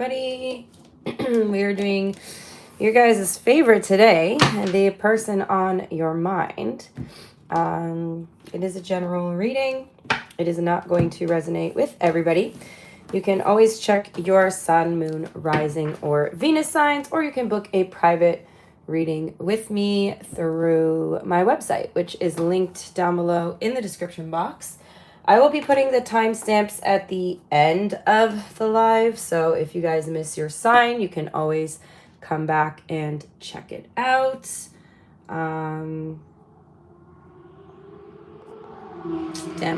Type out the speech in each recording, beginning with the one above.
everybody. We are doing your guys' favorite today, the person on your mind. It is a general reading. It is not going to resonate with everybody. You can always check your sun, moon, rising, or Venus signs, or you can book a private reading with me through my website, which is linked down below in the description box. I will be putting the timestamps at the end of the live, so if you guys miss your sign, you can always come back and check it out. Damn,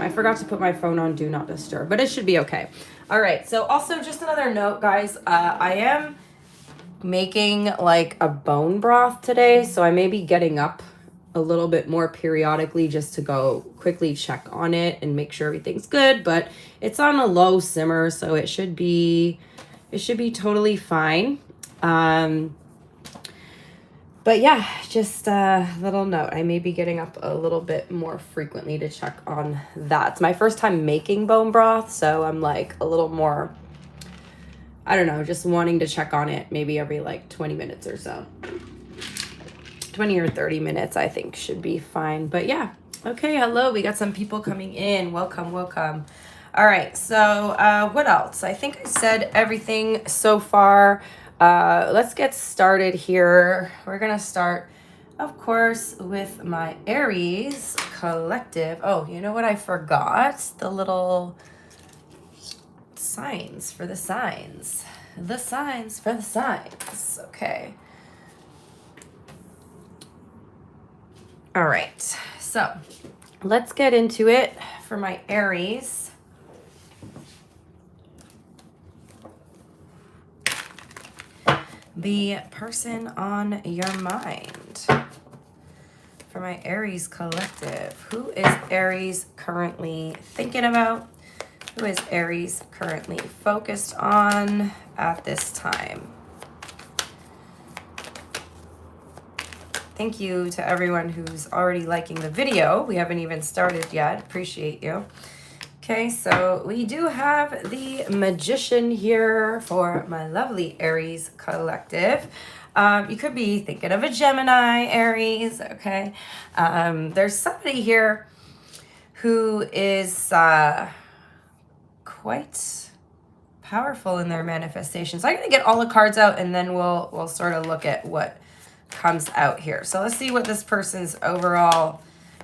I forgot to put my phone on Do Not Disturb, but it should be okay. All right, so also just another note, guys, I am making like a bone broth today, so I may be getting up a little bit more periodically just to go quickly check on it and make sure everything's good, but it's on a low simmer, so it should be totally fine. But yeah, just a little note, I may be getting up a little bit more frequently to check on that. It's my first time making bone broth, so I'm like a little more, I don't know, just wanting to check on it maybe every like 20 minutes or so. 20 or 30 minutes, I think, should be fine. But yeah, okay, hello, we got some people coming in. Welcome. All right, so what else? I think I said everything so far. Let's get started here. We're gonna start, of course, with my Aries collective. Oh, you know what I forgot? The little signs for the signs. The signs for the signs. Okay. All right, so let's get into it for my Aries. The person on your mind. For my Aries collective, who is Aries currently thinking about? Who is Aries currently focused on at this time? Thank you to everyone who's already liking the video. We haven't even started yet. Appreciate you. Okay, so we do have the Magician here for my lovely Aries collective. You could be thinking of a Gemini, Aries, okay? There's somebody here who is quite powerful in their manifestations. I'm going to get all the cards out and then we'll sort of look at what comes out here. So let's see what this person's overall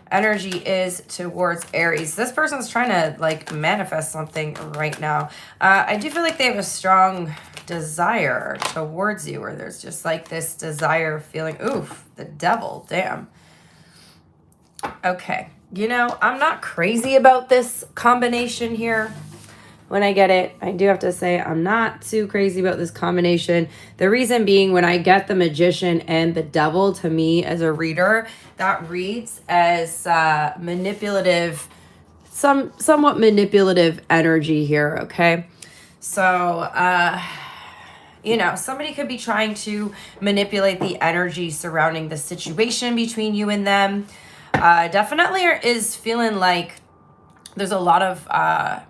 energy is towards Aries. This person's trying to like manifest something right now. I do feel like they have a strong desire towards you, or there's just like this desire feeling. Oof, the devil, damn. Okay, you know, I'm not crazy about this combination here. When I get it, I do have to say I'm not too crazy about this combination. The reason being, when I get the Magician and the Devil, to me as a reader, that reads as manipulative, somewhat manipulative energy here, okay? So, you know, somebody could be trying to manipulate the energy surrounding the situation between you and them. Definitely is feeling like there's a lot of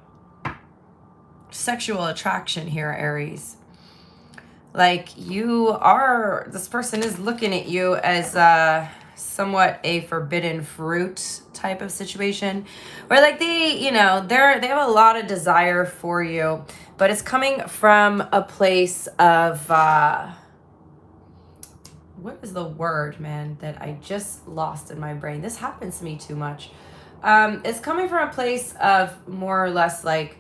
sexual attraction here, Aries. Like this person is looking at you as somewhat a forbidden fruit type of situation, where like they have a lot of desire for you, but it's coming from a place of what is the word, man, that I just lost in my brain? This happens to me too much. It's coming from a place of more or less like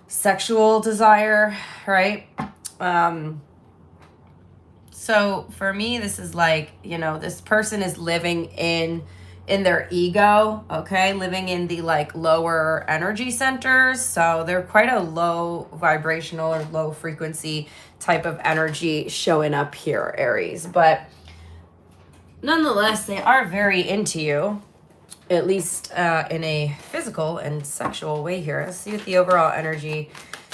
sexual desire, right? So for me, this is like, you know, this person is living in their ego, okay? Living in the like lower energy centers. So they're quite a low vibrational or low frequency type of energy showing up here, Aries. But nonetheless, they are very into you, at least in a physical and sexual way here. Let's see what the overall energy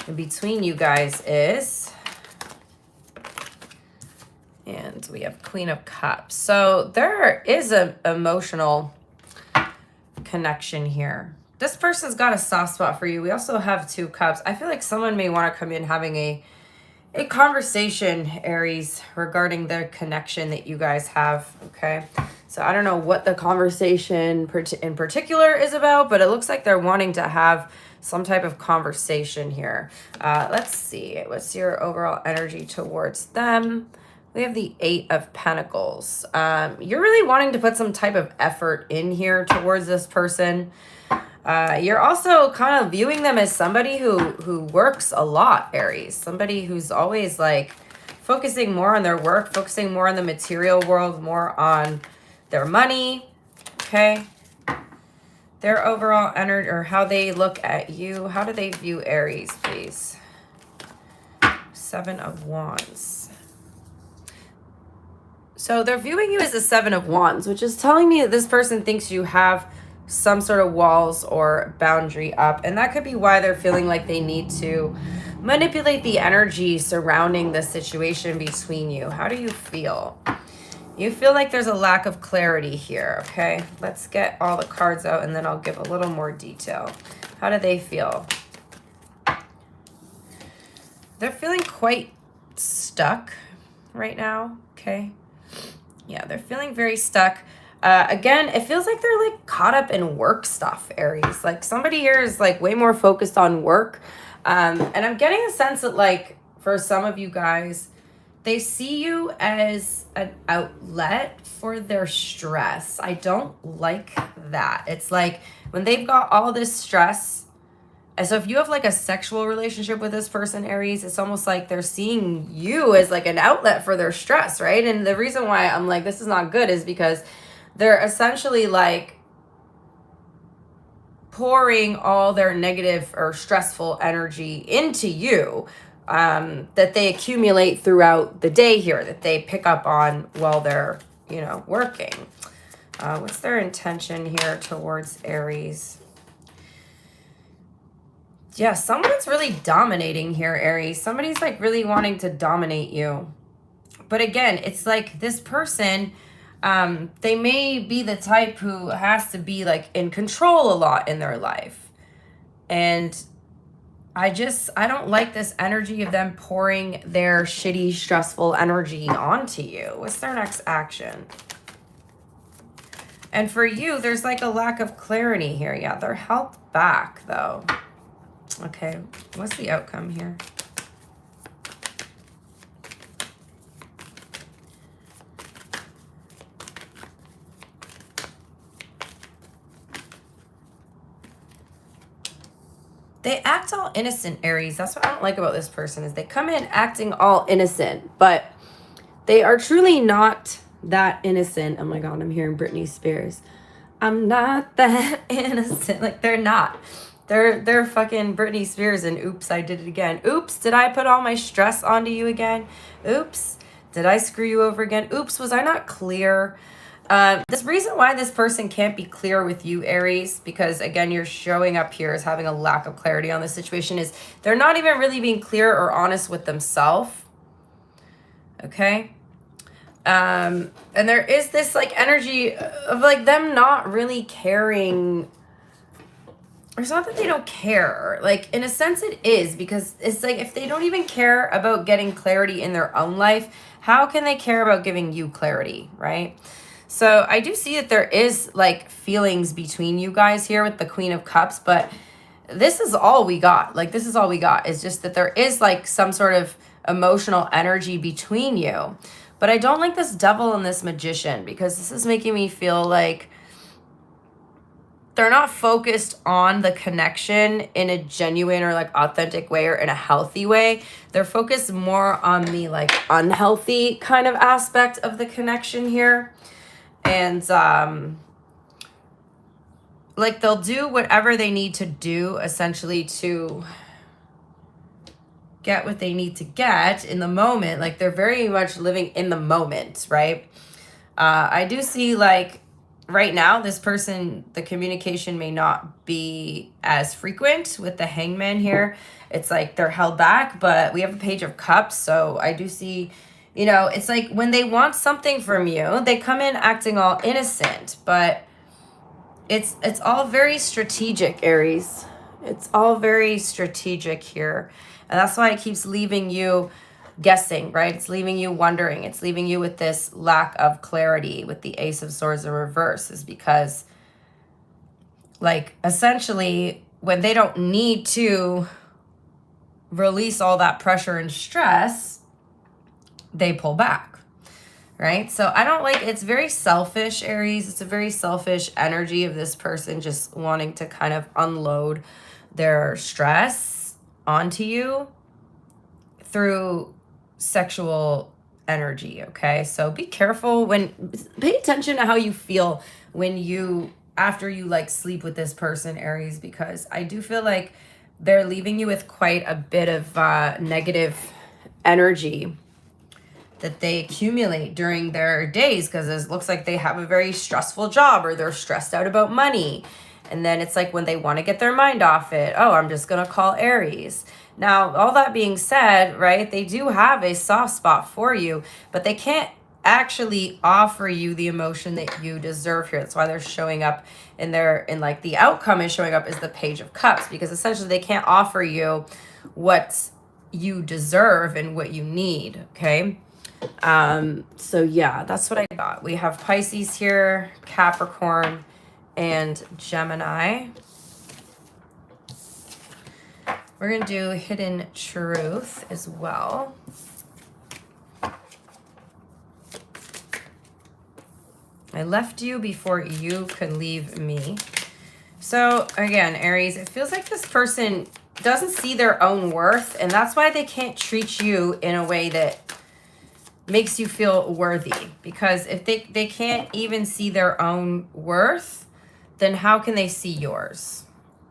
in between you guys is. And we have Queen of Cups. So there is an emotional connection here. This person's got a soft spot for you. We also have Two Cups. I feel like someone may want to come in having a conversation, Aries, regarding the connection that you guys have, okay? So I don't know what the conversation in particular is about, but it looks like they're wanting to have some type of conversation here. Let's see. What's your overall energy towards them? We have the Eight of Pentacles. You're really wanting to put some type of effort in here towards this person. You're also kind of viewing them as somebody who works a lot, Aries. Somebody who's always like focusing more on their work, focusing more on the material world, more on their money, okay? Their overall energy, or how they look at you. How do they view Aries, please? Seven of Wands. So they're viewing you as the Seven of Wands, which is telling me that this person thinks you have some sort of walls or boundary up. And that could be why they're feeling like they need to manipulate the energy surrounding the situation between you. How do you feel? You feel like there's a lack of clarity here, okay? Let's get all the cards out and then I'll give a little more detail. How do they feel? They're feeling quite stuck right now, okay? Yeah, they're feeling very stuck. Again, it feels like they're like caught up in work stuff, Aries. Like somebody here is like way more focused on work. And I'm getting a sense that like for some of you guys, they see you as an outlet for their stress. I don't like that. It's like when they've got all this stress. And so if you have like a sexual relationship with this person, Aries, it's almost like they're seeing you as like an outlet for their stress, right? And the reason why I'm like, this is not good is because they're essentially like pouring all their negative or stressful energy into you, that they accumulate throughout the day here, that they pick up on while they're, you know, working. What's their intention here towards Aries? Yeah, someone's really dominating here, Aries. Somebody's like really wanting to dominate you. But again, it's like this person, they may be the type who has to be like in control a lot in their life. And I don't like this energy of them pouring their shitty, stressful energy onto you. What's their next action? And for you, there's like a lack of clarity here. Yeah, they're held back though. Okay, what's the outcome here? They act all innocent, Aries. That's what I don't like about this person is they come in acting all innocent, but they are truly not that innocent. Oh my God, I'm hearing Britney Spears. I'm not that innocent. Like they're not. They're fucking Britney Spears and oops, I did it again. Oops, did I put all my stress onto you again? Oops, did I screw you over again? Oops, was I not clear? This reason why this person can't be clear with you, Aries, because again, you're showing up here as having a lack of clarity on the situation is they're not even really being clear or honest with themselves. Okay. And there is this like energy of like them not really caring. It's not that they don't care. Like in a sense it is, because it's like if they don't even care about getting clarity in their own life, how can they care about giving you clarity, right? So I do see that there is like feelings between you guys here with the Queen of Cups, but this is all we got. Like this is all we got is just that there is like some sort of emotional energy between you. But I don't like this Devil and this Magician because this is making me feel like they're not focused on the connection in a genuine or like authentic way or in a healthy way. They're focused more on the like unhealthy kind of aspect of the connection here. And like they'll do whatever they need to do essentially to get what they need to get in the moment. Like they're very much living in the moment, right? I do see like right now, this person, the communication may not be as frequent with the Hangman here. It's like they're held back, but we have a Page of Cups. So I do see, you know, it's like when they want something from you, they come in acting all innocent, but it's all very strategic, Aries. It's all very strategic here. And that's why it keeps leaving you guessing, right? It's leaving you wondering. It's leaving you with this lack of clarity with the Ace of Swords in reverse, is because, like, essentially when they don't need to release all that pressure and stress, they pull back, right? So I don't like, it's very selfish, Aries. It's a very selfish energy of this person just wanting to kind of unload their stress onto you through sexual energy, okay? So be careful pay attention to how you feel when you, after you like sleep with this person, Aries, because I do feel like they're leaving you with quite a bit of negative energy that they accumulate during their days, because it looks like they have a very stressful job or they're stressed out about money. And then it's like when they want to get their mind off it, oh, I'm just going to call Aries. Now, all that being said, right, they do have a soft spot for you, but they can't actually offer you the emotion that you deserve here. That's why they're showing up like the outcome is showing up as the Page of Cups, because essentially they can't offer you what you deserve and what you need, okay? So yeah, that's what I got. We have Pisces here, Capricorn, and Gemini. We're going to do Hidden Truth as well. I left you before you could leave me. So again, Aries, it feels like this person doesn't see their own worth, and that's why they can't treat you in a way that makes you feel worthy. Because if they can't even see their own worth, then how can they see yours?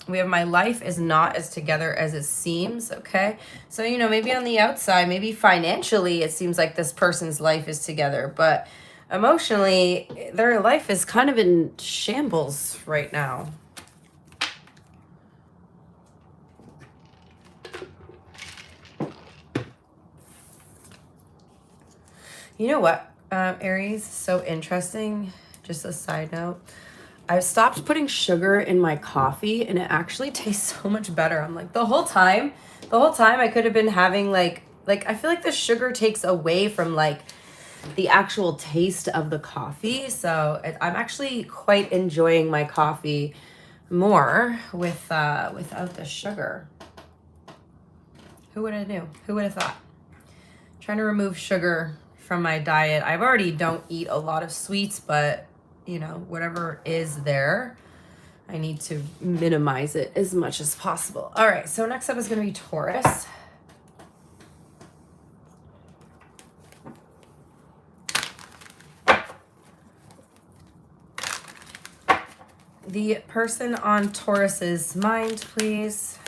We have my life is not as together as it seems, okay? So, you know, maybe on the outside, maybe financially, it seems like this person's life is together, but emotionally, their life is kind of in shambles right now. You know what, Aries, so interesting, just a side note. I've stopped putting sugar in my coffee and it actually tastes so much better. I'm like, the whole time I could have been having like I feel like the sugar takes away from like the actual taste of the coffee. So I'm actually quite enjoying my coffee more without the sugar. Who would have knew? Who would have thought? Trying to remove sugar from my diet. I've already don't eat a lot of sweets, but you know, whatever is there, I need to minimize it as much as possible. All right, so next up is going to be Taurus. The person on Taurus's mind, please.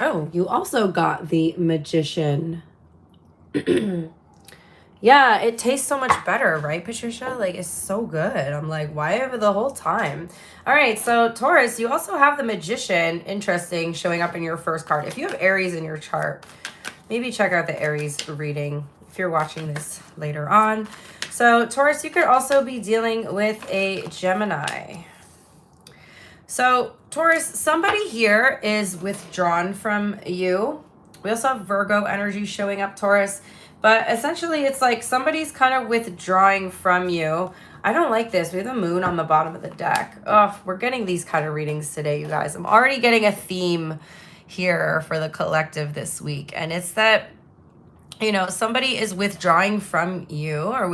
Oh, you also got the Magician. Yeah, it tastes so much better, right, Patricia? Like, it's so good. I'm like, why over the whole time? All right, so Taurus, you also have the Magician, interesting, showing up in your first card. If you have Aries in your chart, maybe check out the Aries reading if you're watching this later on. So Taurus, you could also be dealing with a Gemini. So Taurus, somebody here is withdrawn from you. We also have Virgo energy showing up, Taurus. But essentially, it's like somebody's kind of withdrawing from you. I don't like this. We have the moon on the bottom of the deck. Oh, we're getting these kind of readings today, you guys. I'm already getting a theme here for the collective this week. And it's that, you know, somebody is withdrawing from you or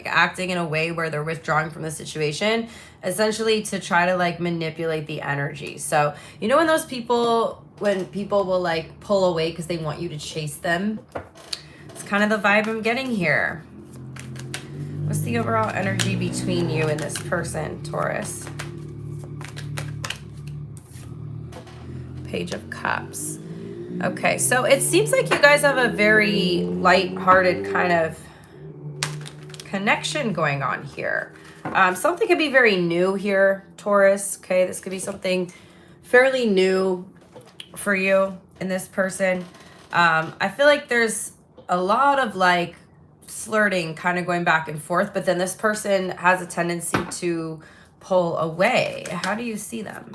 acting in a way where they're withdrawing from the situation, essentially to try to like manipulate the energy. So, you know, when people will like pull away because they want you to chase them, kind of the vibe I'm getting here. What's the overall energy between you and this person, Taurus? Page of Cups. Okay, so it seems like you guys have a very light-hearted kind of connection going on here. Something could be very new here, Taurus. Okay, this could be something fairly new for you and this person. I feel like there's a lot of like flirting kind of going back and forth, but then this person has a tendency to pull away. How do you see them?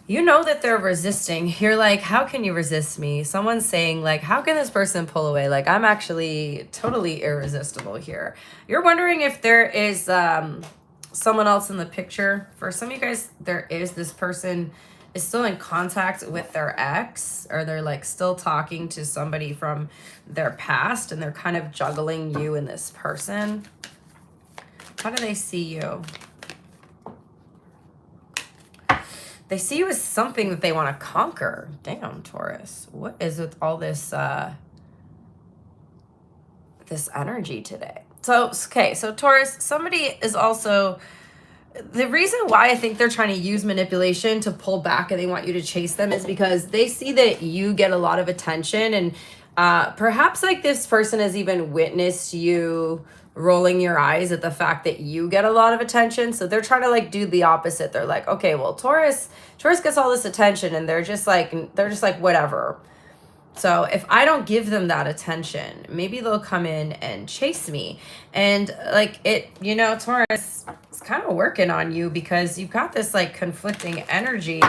You know that they're resisting. You're like, how can you resist me? Someone's saying, like, how can this person pull away? Like, I'm actually totally irresistible here. You're wondering if there is someone else in the picture. For some of you guys, there is. This person is still in contact with their ex, or they're like still talking to somebody from their past, and they're kind of juggling you and this person. How do they see you? They see you as something that they want to conquer. Damn, Taurus. What is with all this this energy today? So, okay, so Taurus, somebody is also... The reason why I think they're trying to use manipulation to pull back and they want you to chase them is because they see that you get a lot of attention, and perhaps like this person has even witnessed you rolling your eyes at the fact that you get a lot of attention. So they're trying to like do the opposite. They're like, okay, well, Taurus gets all this attention, and they're just like whatever. So if I don't give them that attention, maybe they'll come in and chase me. And like it, you know, Taurus is kind of working on you because you've got this like conflicting energy.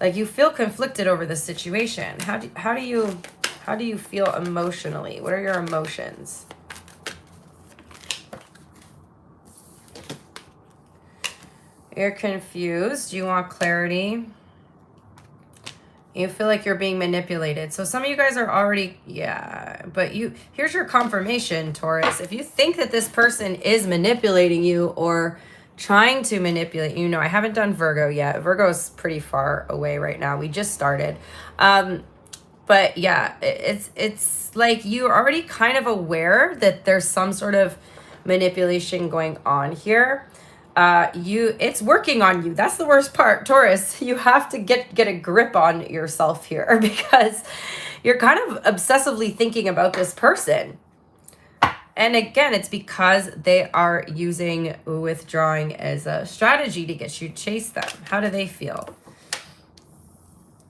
Like you feel conflicted over the situation. How do you feel emotionally? What are your emotions? You're confused. You want clarity. You feel like you're being manipulated. So some of you guys are already, yeah, but here's your confirmation, Taurus. If you think that this person is manipulating you or trying to manipulate you, I haven't done Virgo yet. Virgo is pretty far away right now. We just started. But yeah, it's like you're already kind of aware that there's some sort of manipulation going on here. It's working on you. That's the worst part, Taurus. You have to get a grip on yourself here because you're kind of obsessively thinking about this person. And again, it's because they are using withdrawing as a strategy to get you to chase them. How do they feel?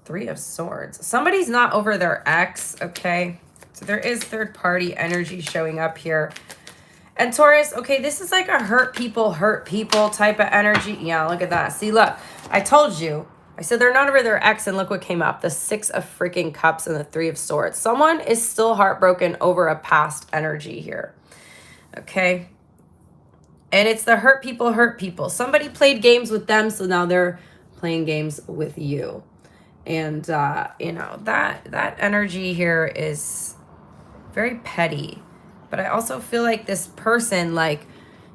3 of Swords. Somebody's not over their ex, okay? So there is third party energy showing up here. And Taurus, okay, this is like a hurt people type of energy. Yeah, look at that. See, look, I told you. I said they're not over their ex, and look what came up. The 6 of freaking Cups and the 3 of Swords. Someone is still heartbroken over a past energy here. Okay? And it's the hurt people. Somebody played games with them, so now they're playing games with you. And, that energy here is very petty. But I also feel like this person, like,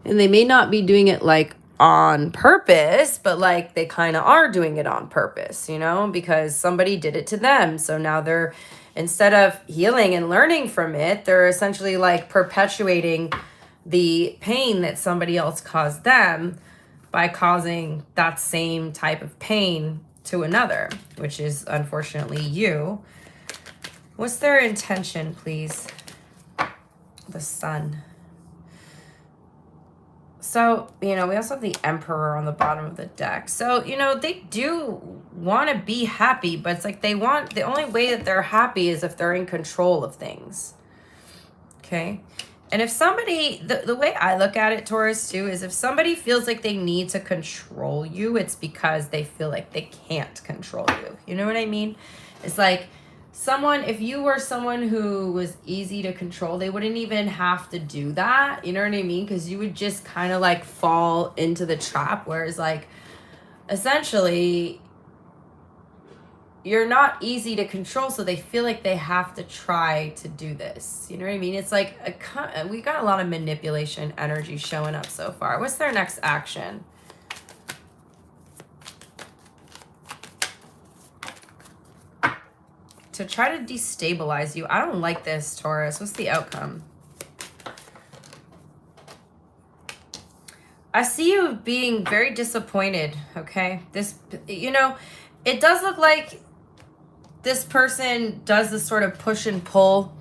and they may not be doing it like on purpose, but like they kind of are doing it on purpose, because somebody did it to them. So now they're, instead of healing and learning from it, they're essentially like perpetuating the pain that somebody else caused them by causing that same type of pain to another, which is unfortunately you. What's their intention, please? The Sun. So, we also have the Emperor on the bottom of the deck. So, they do want to be happy, but it's like the only way that they're happy is if they're in control of things. Okay? And if somebody, the way I look at it, Taurus, too, is if somebody feels like they need to control you, it's because they feel like they can't control you. You know what I mean? It's like, if you were someone who was easy to control, they wouldn't even have to do that. You know what I mean? Because you would just kind of like fall into the trap. Whereas like, essentially, you're not easy to control. So they feel like they have to try to do this. You know what I mean? It's like, we got a lot of manipulation energy showing up so far. What's their next action? To try to destabilize you. I don't like this, Taurus. What's the outcome? I see you being very disappointed, okay? It does look like this person does this sort of push and pull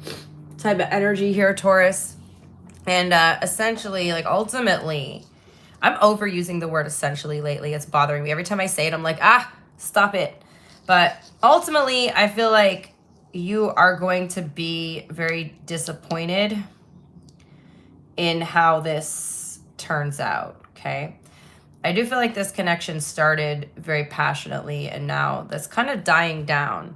type of energy here, Taurus. And essentially, like ultimately, I'm overusing the word essentially lately. It's bothering me. Every time I say it, I'm like, stop it. But ultimately, I feel like you are going to be very disappointed in how this turns out, okay? I do feel like this connection started very passionately and now that's kind of dying down.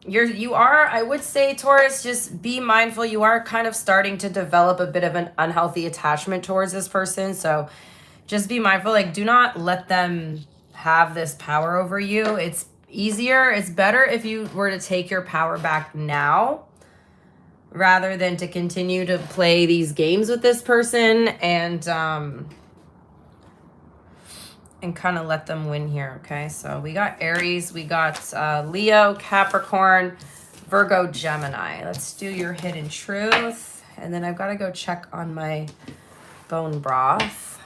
You are, I would say, Taurus, just be mindful. You are kind of starting to develop a bit of an unhealthy attachment towards this person. So just be mindful. Like, do not let them have this power over you. It's easier. It's better if you were to take your power back now rather than to continue to play these games with this person and kind of let them win here. Okay, so we got Aries, we got Leo, Capricorn, Virgo, Gemini. Let's do your hidden truth, and then I've got to go check on my bone broth.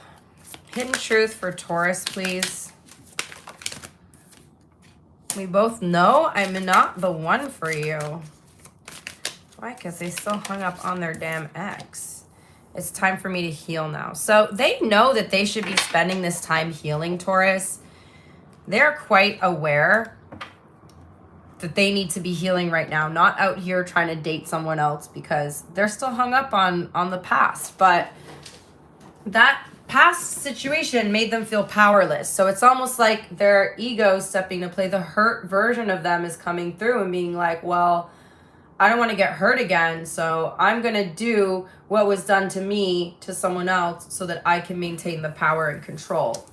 Hidden truth for Taurus, please. We both know I'm not the one for you. Why? Because they still hung up on their damn ex. It's time for me to heal now. So they know that they should be spending this time healing, Taurus. They're quite aware that they need to be healing right now, not out here trying to date someone else because they're still hung up on the past. But that past situation made them feel powerless. So it's almost like their ego stepping to play. The hurt version of them is coming through and being like, well, I don't want to get hurt again, so I'm going to do what was done to me to someone else so that I can maintain the power and control.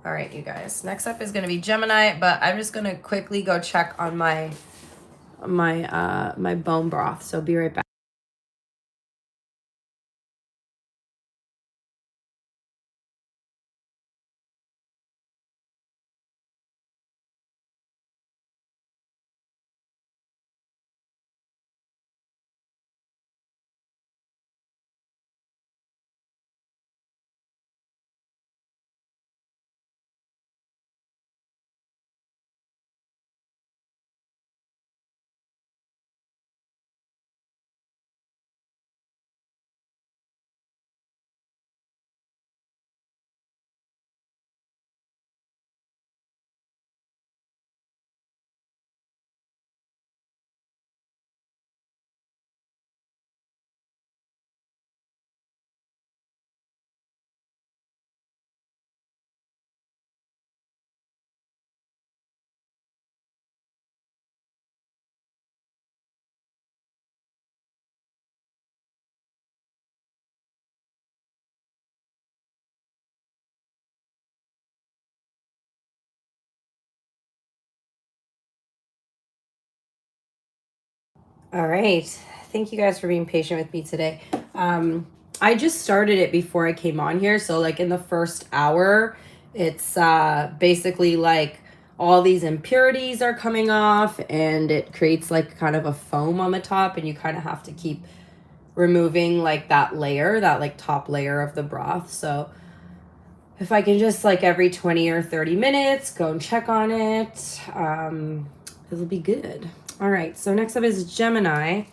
All right, you guys. Next up is going to be Gemini, but I'm just going to quickly go check on my bone broth, so be right back. All right. Thank you guys for being patient with me today. I just started it before I came on here. So like in the first hour, it's basically like all these impurities are coming off and it creates like kind of a foam on the top and you kind of have to keep removing like that layer, that like top layer of the broth. So if I can just like every 20 or 30 minutes go and check on it, it'll be good. All right, so next up is Gemini.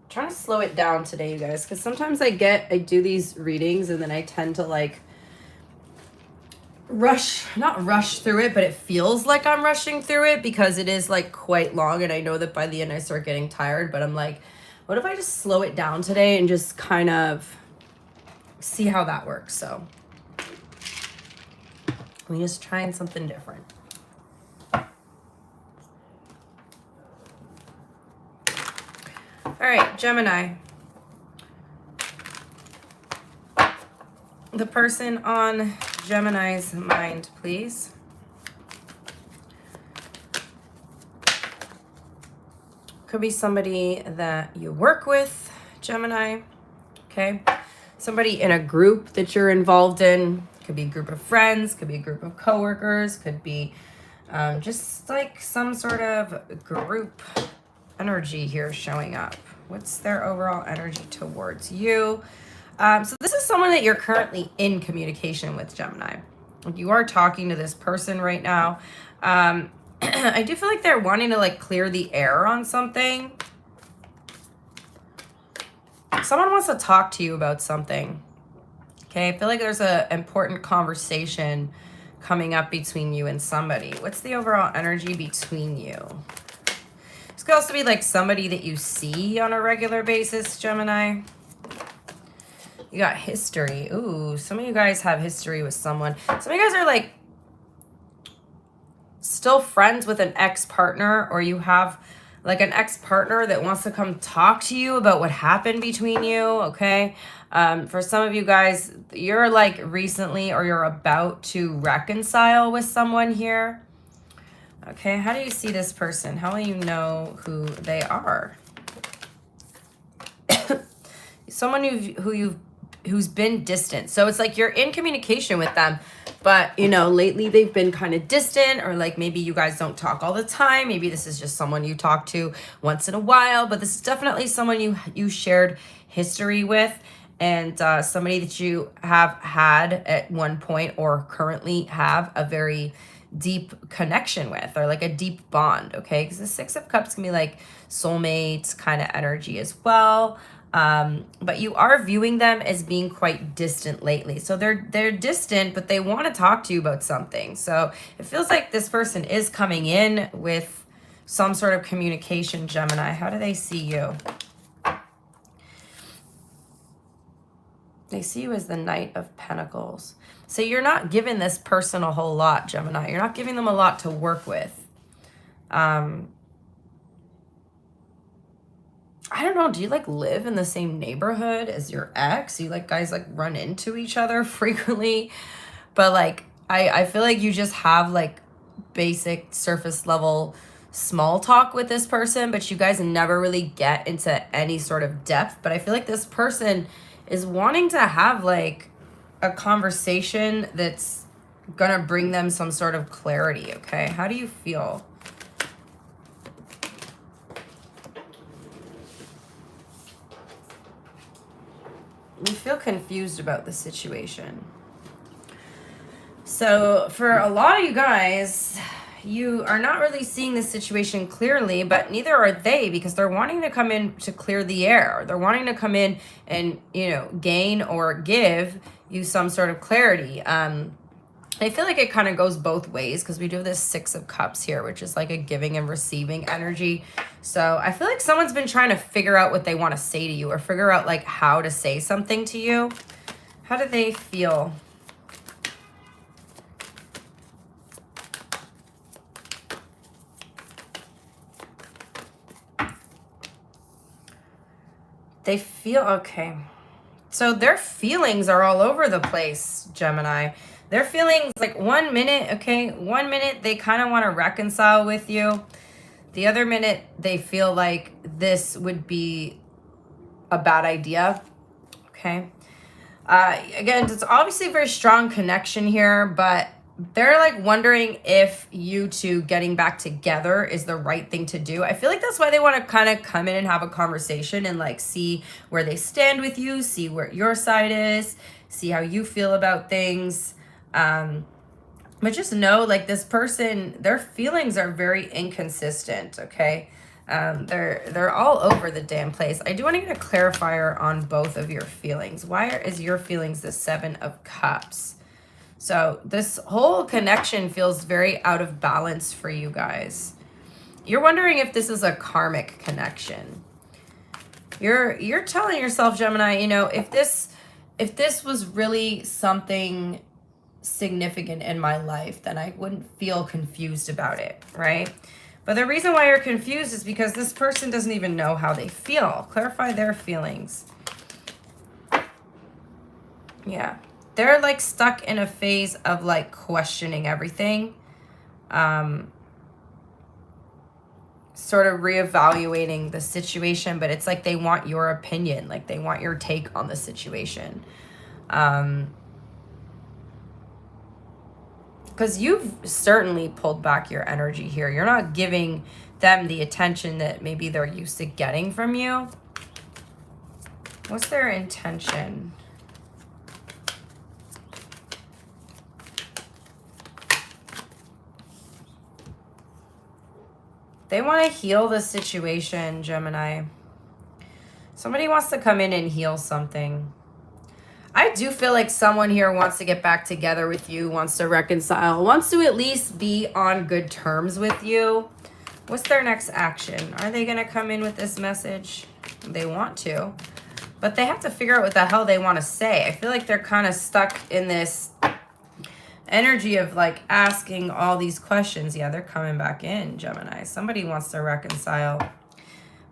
Trying to slow it down today, you guys, because sometimes I do these readings and then I tend to like not rush through it, but it feels like I'm rushing through it because it is like quite long and I know that by the end I start getting tired, but I'm like, what if I just slow it down today and just kind of see how that works? So we're just trying something different. All right, Gemini. The person on Gemini's mind, please. Could be somebody that you work with, Gemini. Okay. Somebody in a group that you're involved in. Could be a group of friends, could be a group of coworkers, could be just like some sort of group energy here showing up. What's their overall energy towards you? So this is someone that you're currently in communication with, Gemini. You are talking to this person right now. I do feel like they're wanting to like clear the air on something. Someone wants to talk to you about something. Okay, I feel like there's an important conversation coming up between you and somebody. What's the overall energy between you? This could also be like somebody that you see on a regular basis, Gemini. You got history. Ooh, some of you guys have history with someone. Some of you guys are like still friends with an ex-partner, or you have like an ex-partner that wants to come talk to you about what happened between you, okay? For some of you guys, you're like recently or you're about to reconcile with someone here. Okay, how do you see this person? How will you know who they are? Someone who's been distant. So it's like you're in communication with them, but you know, lately they've been kind of distant, or like maybe you guys don't talk all the time. Maybe this is just someone you talk to once in a while, but this is definitely someone you shared history with, and somebody that you have had at one point or currently have a very deep connection with, or like a deep bond, okay? Because the Six of Cups can be like soulmates kind of energy as well. But you are viewing them as being quite distant lately. So they're distant, but they want to talk to you about something. So it feels like this person is coming in with some sort of communication, Gemini. How do they see you? They see you as the Knight of Pentacles. So you're not giving this person a whole lot, Gemini. You're not giving them a lot to work with. I don't know. Do you like live in the same neighborhood as your ex? You like guys like run into each other frequently? But like, I feel like you just have like basic surface level small talk with this person, but you guys never really get into any sort of depth. But I feel like this person is wanting to have like a conversation that's gonna bring them some sort of clarity, okay? How do you feel? You feel confused about the situation. So for a lot of you guys, you are not really seeing the situation clearly, but neither are they, because they're wanting to come in to clear the air. They're wanting to come in and, you know, gain or give you some sort of clarity. I feel like it kind of goes both ways, because we do have this Six of Cups here, which is like a giving and receiving energy. So I feel like someone's been trying to figure out what they want to say to you, or figure out like how to say something to you. How do they feel? They feel, okay. So their feelings are all over the place, Gemini. Their feelings, like 1 minute, okay, 1 minute they kind of want to reconcile with you. The other minute they feel like this would be a bad idea, okay? Again, it's obviously a very strong connection here, but they're like wondering if you two getting back together is the right thing to do. I feel like that's why they want to kind of come in and have a conversation and like see where they stand with you, see where your side is, see how you feel about things. But just know, like, this person, their feelings are very inconsistent, okay? They're all over the damn place. I do want to get a clarifier on both of your feelings. Why is your feelings the Seven of Cups? So this whole connection feels very out of balance for you guys. You're wondering if this is a karmic connection. You're telling yourself, Gemini, you know, if this was really something significant in my life, then I wouldn't feel confused about it, right? But the reason why you're confused is because this person doesn't even know how they feel. Clarify their feelings. Yeah. They're like stuck in a phase of like questioning everything. Sort of reevaluating the situation, but it's like they want your opinion, like they want your take on the situation. Because you've certainly pulled back your energy here. You're not giving them the attention that maybe they're used to getting from you. What's their intention? They want to heal the situation, Gemini. Somebody wants to come in and heal something. I do feel like someone here wants to get back together with you, wants to reconcile, wants to at least be on good terms with you. What's their next action? Are they going to come in with this message? They want to, but they have to figure out what the hell they want to say. I feel like they're kind of stuck in this energy of like asking all these questions. Yeah, they're coming back in, Gemini. Somebody wants to reconcile.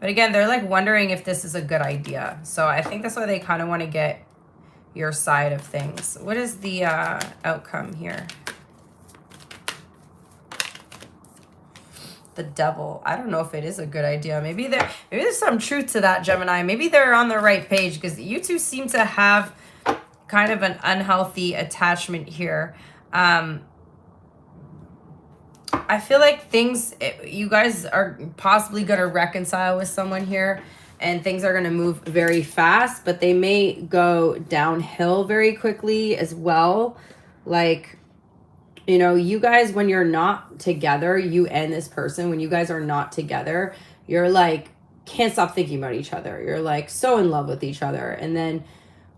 But again, they're like wondering if this is a good idea. So I think that's why they kind of want to get your side of things. What is the outcome here? The Devil. I don't know if it is a good idea. Maybe there's some truth to that, Gemini. Maybe they're on the right page, because you two seem to have kind of an unhealthy attachment here. I feel like you guys are possibly going to reconcile with someone here, and things are going to move very fast, but they may go downhill very quickly as well. Like, you know, you guys, when you're not together, you and this person, when you guys are not together, you're like, can't stop thinking about each other. You're like so in love with each other. And then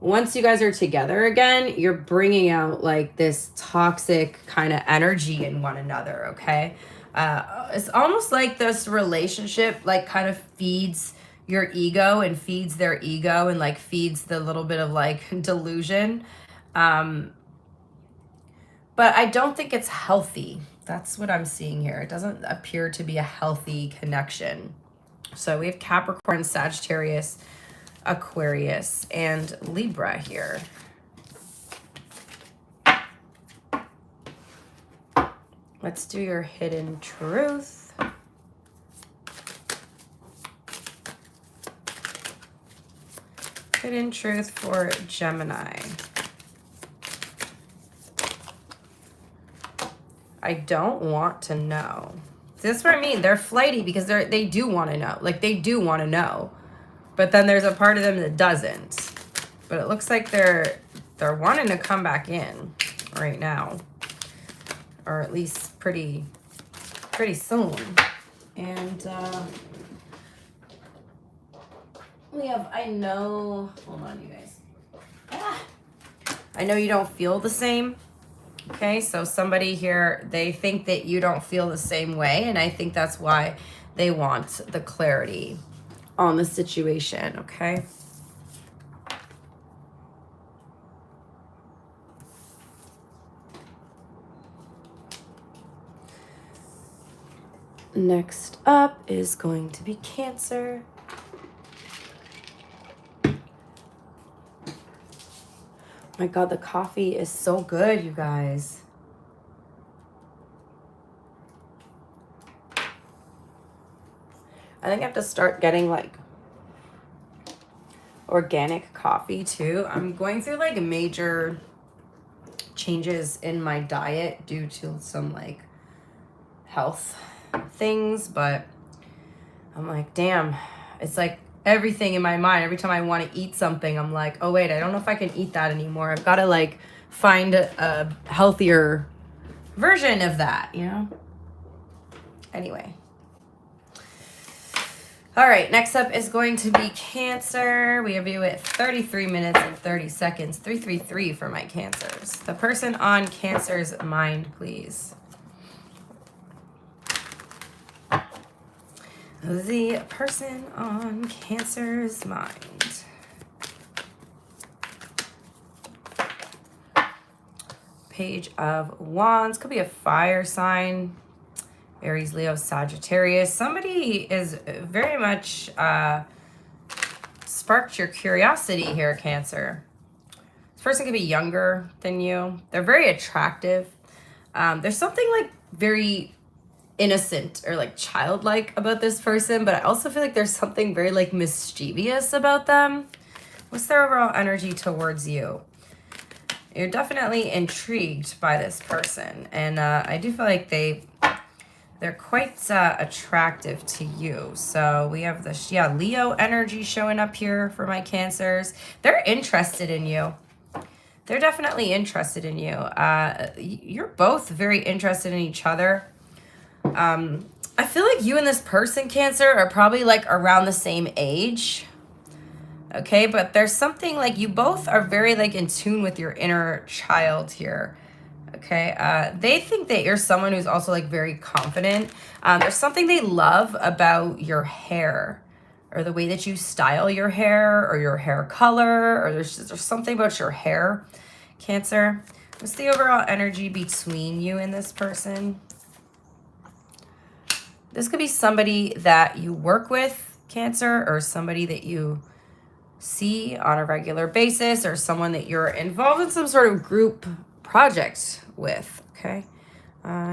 once you guys are together again, you're bringing out like this toxic kind of energy in one another, okay? It's almost like this relationship like kind of feeds your ego and feeds their ego and like feeds the little bit of like delusion. But I don't think it's healthy. That's what I'm seeing here. It doesn't appear to be a healthy connection. So we have Capricorn, Sagittarius, Aquarius, and Libra here. Let's do your hidden truth. Hidden truth for Gemini. I don't want to know. This is what I mean. They're flighty because they do want to know. Like, they do want to know. But then there's a part of them that doesn't. But it looks like they're wanting to come back in right now. Or at least pretty soon. And we have, I know, hold on you guys. I know you don't feel the same. Okay, so somebody here, they think that you don't feel the same way. And I think that's why they want the clarity on the situation, okay? Next up is going to be Cancer. My God, the coffee is so good, you guys. I think I have to start getting like organic coffee too. I'm going through like major changes in my diet due to some like health things, but I'm like, damn, it's like everything in my mind. Every time I want to eat something, I'm like, oh wait, I don't know if I can eat that anymore. I've got to like find a healthier version of that, you know? Anyway. All right, next up is going to be Cancer. We have you at 33 minutes and 30 seconds. 333 for my Cancers. The person on Cancer's mind, please. The person on Cancer's mind. Page of Wands. Could be a fire sign. Aries, Leo, Sagittarius. Somebody is very much sparked your curiosity here, Cancer. This person could be younger than you. They're very attractive. There's something like very innocent or like childlike about this person, but I also feel like there's something very like mischievous about them. What's their overall energy towards you? You're definitely intrigued by this person, and I do feel like they're quite attractive to you. So we have this Leo energy showing up here for my Cancers. They're interested in you. They're definitely interested in you. You're both very interested in each other. I feel like you and this person, Cancer, are probably like around the same age. Okay, but there's something like you both are very like in tune with your inner child here. Okay, they think that you're someone who's also like very confident. There's something they love about your hair, or the way that you style your hair, or your hair color, or there's something about your hair, Cancer. What's the overall energy between you and this person? This could be somebody that you work with, Cancer, or somebody that you see on a regular basis, or someone that you're involved in some sort of group project with. Okay,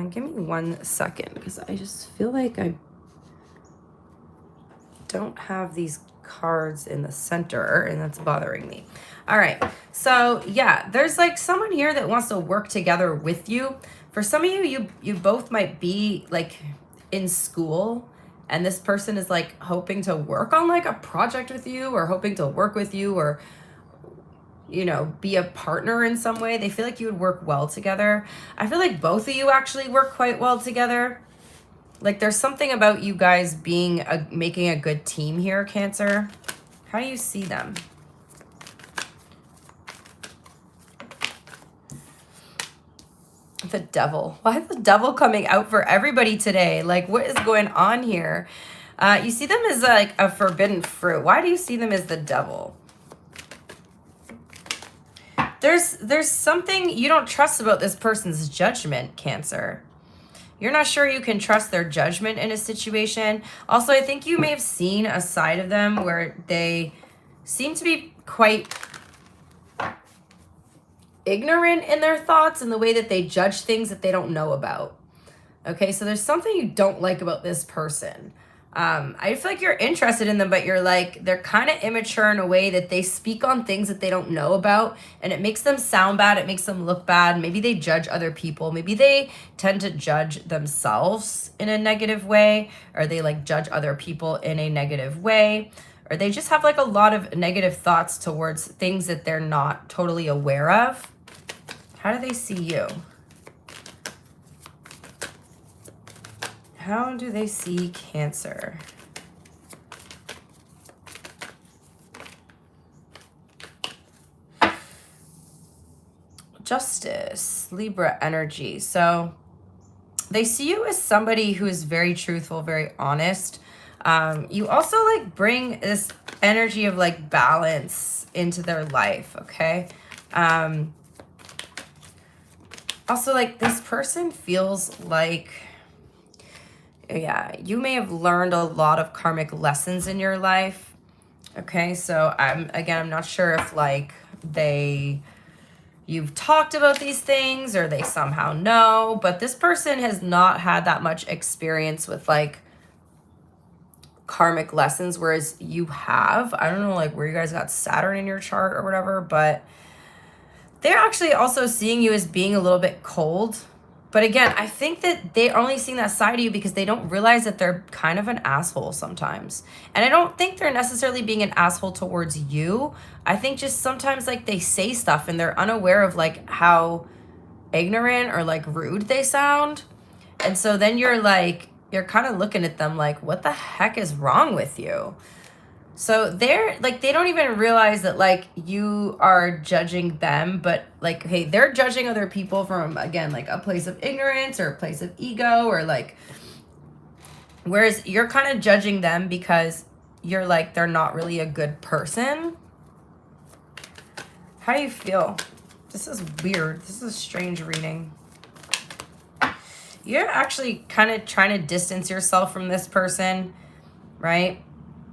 give me 1 second, because I just feel like I don't have these cards in the center, and that's bothering me. All right, so yeah, there's like someone here that wants to work together with you. For some of you, you both might be like in school, and this person is like hoping to work on like a project with you, or hoping to work with you, or be a partner in some way. They feel like you would work well together. I feel like both of you actually work quite well together. Like there's something about you guys making a good team here, Cancer. How do you see them? The Devil. Why is the Devil coming out for everybody today? Like, what is going on here? You see them as like a forbidden fruit. Why do you see them as the Devil? There's something you don't trust about this person's judgment, Cancer. You're not sure you can trust their judgment in a situation. Also, I think you may have seen a side of them where they seem to be quite ignorant in their thoughts and the way that they judge things that they don't know about. Okay, so there's something you don't like about this person. I feel like you're interested in them, but they're kind of immature in a way that they speak on things that they don't know about, and it makes them sound bad. It makes them look bad. Maybe they judge other people. Maybe they tend to judge themselves in a negative way, or they like judge other people in a negative way, or they just have like a lot of negative thoughts towards things that they're not totally aware of. How do they see you? How do they see Cancer? Justice, Libra energy. So they see you as somebody who is very truthful, very honest. You also like bring this energy of like balance into their life, okay? Also, like this person feels like, yeah, you may have learned a lot of karmic lessons in your life. Okay, so I'm not sure if like you've talked about these things or they somehow know, but this person has not had that much experience with like karmic lessons, whereas you have. I don't know like where you guys got Saturn in your chart or whatever, but they're actually also seeing you as being a little bit cold. But again, I think that they're only seeing that side of you because they don't realize that they're kind of an asshole sometimes. And I don't think they're necessarily being an asshole towards you. I think just sometimes like they say stuff and they're unaware of like how ignorant or like rude they sound. And so then you're kind of looking at them like, what the heck is wrong with you? So they're like, they don't even realize that like you are judging them, but like, hey, they're judging other people from, again, like a place of ignorance or a place of ego, or like, whereas you're kind of judging them because you're like, they're not really a good person. How do you feel? This is weird. This is a strange reading. You're actually kind of trying to distance yourself from this person, right?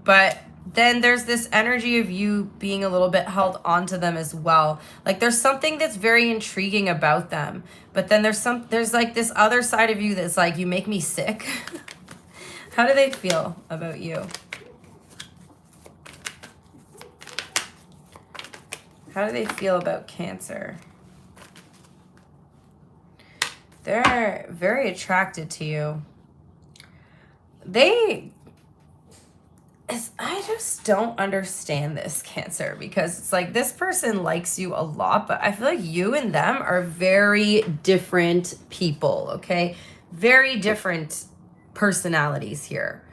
But then there's this energy of you being a little bit held onto them as well. Like there's something that's very intriguing about them. But then there's like this other side of you that's like, you make me sick. How do they feel about you? How do they feel about Cancer? They're very attracted to you. I just don't understand this, Cancer, because it's like this person likes you a lot, but I feel like you and them are very different people, okay? Very different personalities here.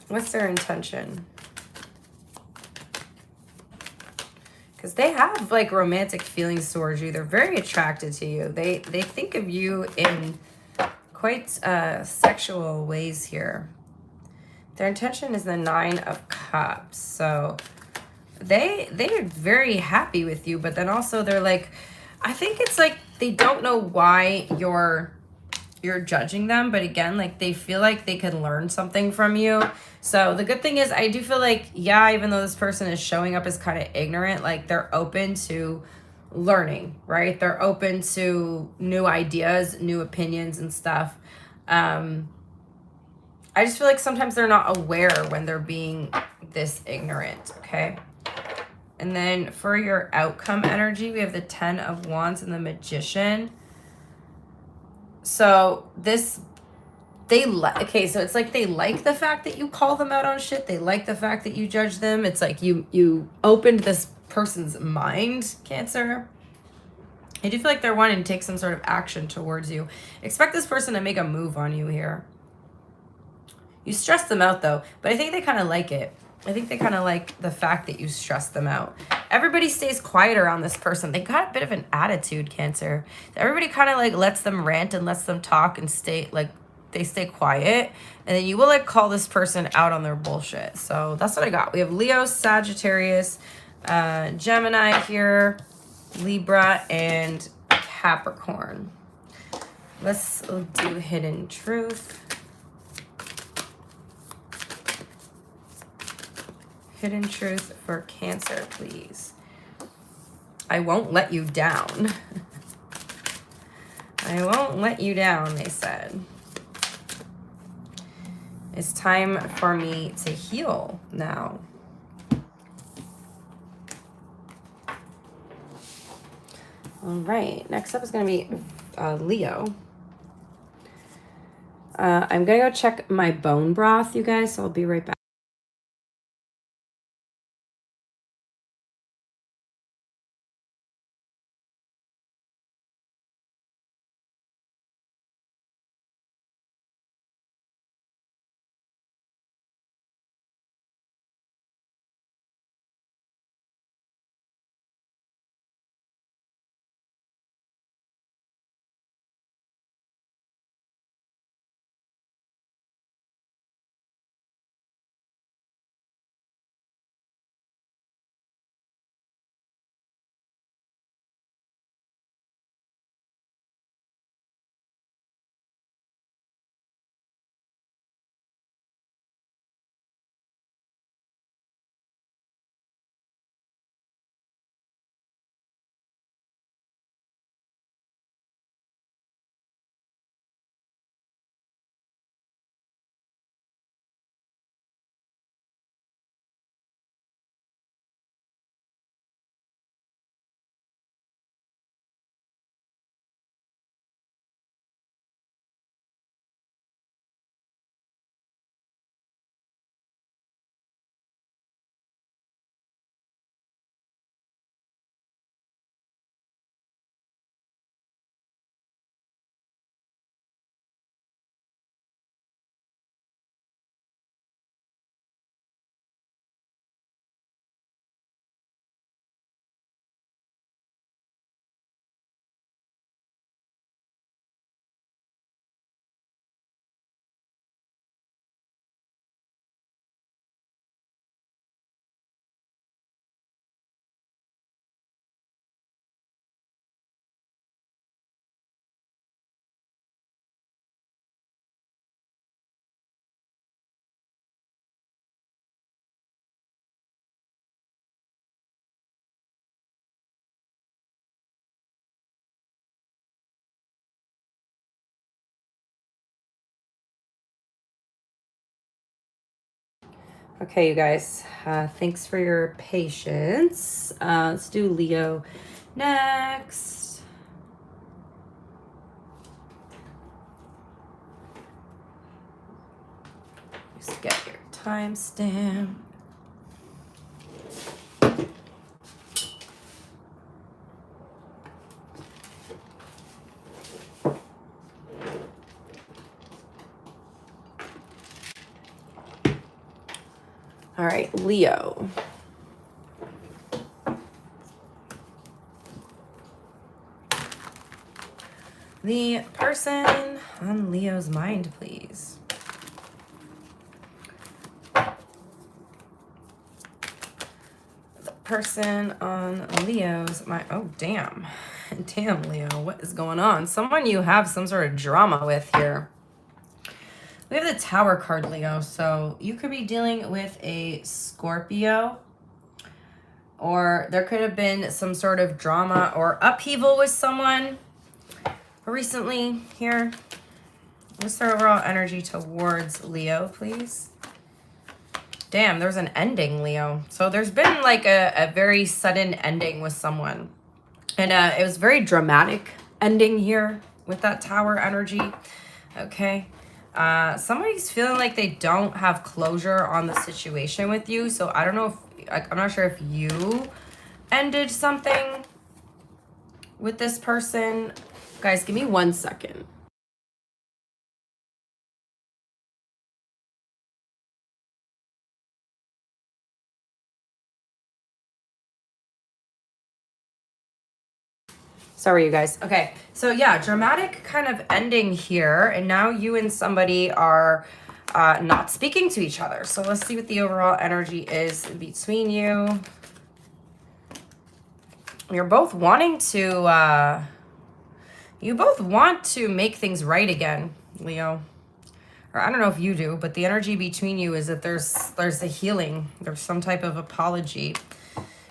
What's their intention? Because they have like romantic feelings towards you. They're very attracted to you. They think of you in quite sexual ways here. Their intention is the 9 of Cups. So they're very happy with you, but then also they're like, I think it's like they don't know why you're judging them, but again, like they feel like they can learn something from you. So the good thing is I do feel like, yeah, even though this person is showing up as kind of ignorant, like they're open to learning, right? They're open to new ideas, new opinions and stuff. I just feel like sometimes they're not aware when they're being this ignorant, okay? And then for your outcome energy, we have the 10 of Wands and the Magician. So this, okay, so it's like they like the fact that you call them out on shit. They like the fact that you judge them. It's like you opened this person's mind, Cancer. I do feel like they're wanting to take some sort of action towards you. Expect this person to make a move on you here. You stress them out though, but I think they kind of like it. I think they kind of like the fact that you stress them out. Everybody stays quiet around this person. They got a bit of an attitude, Cancer. Everybody kind of like lets them rant and lets them talk and stay like they stay quiet. And then you will like call this person out on their bullshit. So that's what I got. We have Leo, Sagittarius, Gemini here, Libra, and Capricorn. Let's do Hidden Truth. Hidden Truth for Cancer, please. I won't let you down. I won't let you down, they said. It's time for me to heal now. All right, next up is going to be Leo. I'm going to go check my bone broth, you guys, so I'll be right back. Okay, you guys, thanks for your patience. Let's do Leo next. Just get your timestamp. All right, Leo. The person on Leo's mind, please. The person on Leo's mind. Oh, damn. Damn, Leo. What is going on? Someone you have some sort of drama with here. We have the Tower card, Leo. So you could be dealing with a Scorpio. Or there could have been some sort of drama or upheaval with someone recently here. What's their overall energy towards Leo, please? Damn, there's an ending, Leo. So there's been like a very sudden ending with someone. And it was very dramatic ending here with that Tower energy. Okay. Somebody's feeling like they don't have closure on the situation with you. So I don't know if, I'm not sure if you ended something with this person. Guys, give me 1 second. Sorry, you guys. Okay, so yeah, dramatic kind of ending here. And now you and somebody are not speaking to each other. So let's see what the overall energy is between you. You're both wanting to, you both want to make things right again, Leo. Or I don't know if you do, but the energy between you is that there's a healing. There's some type of apology.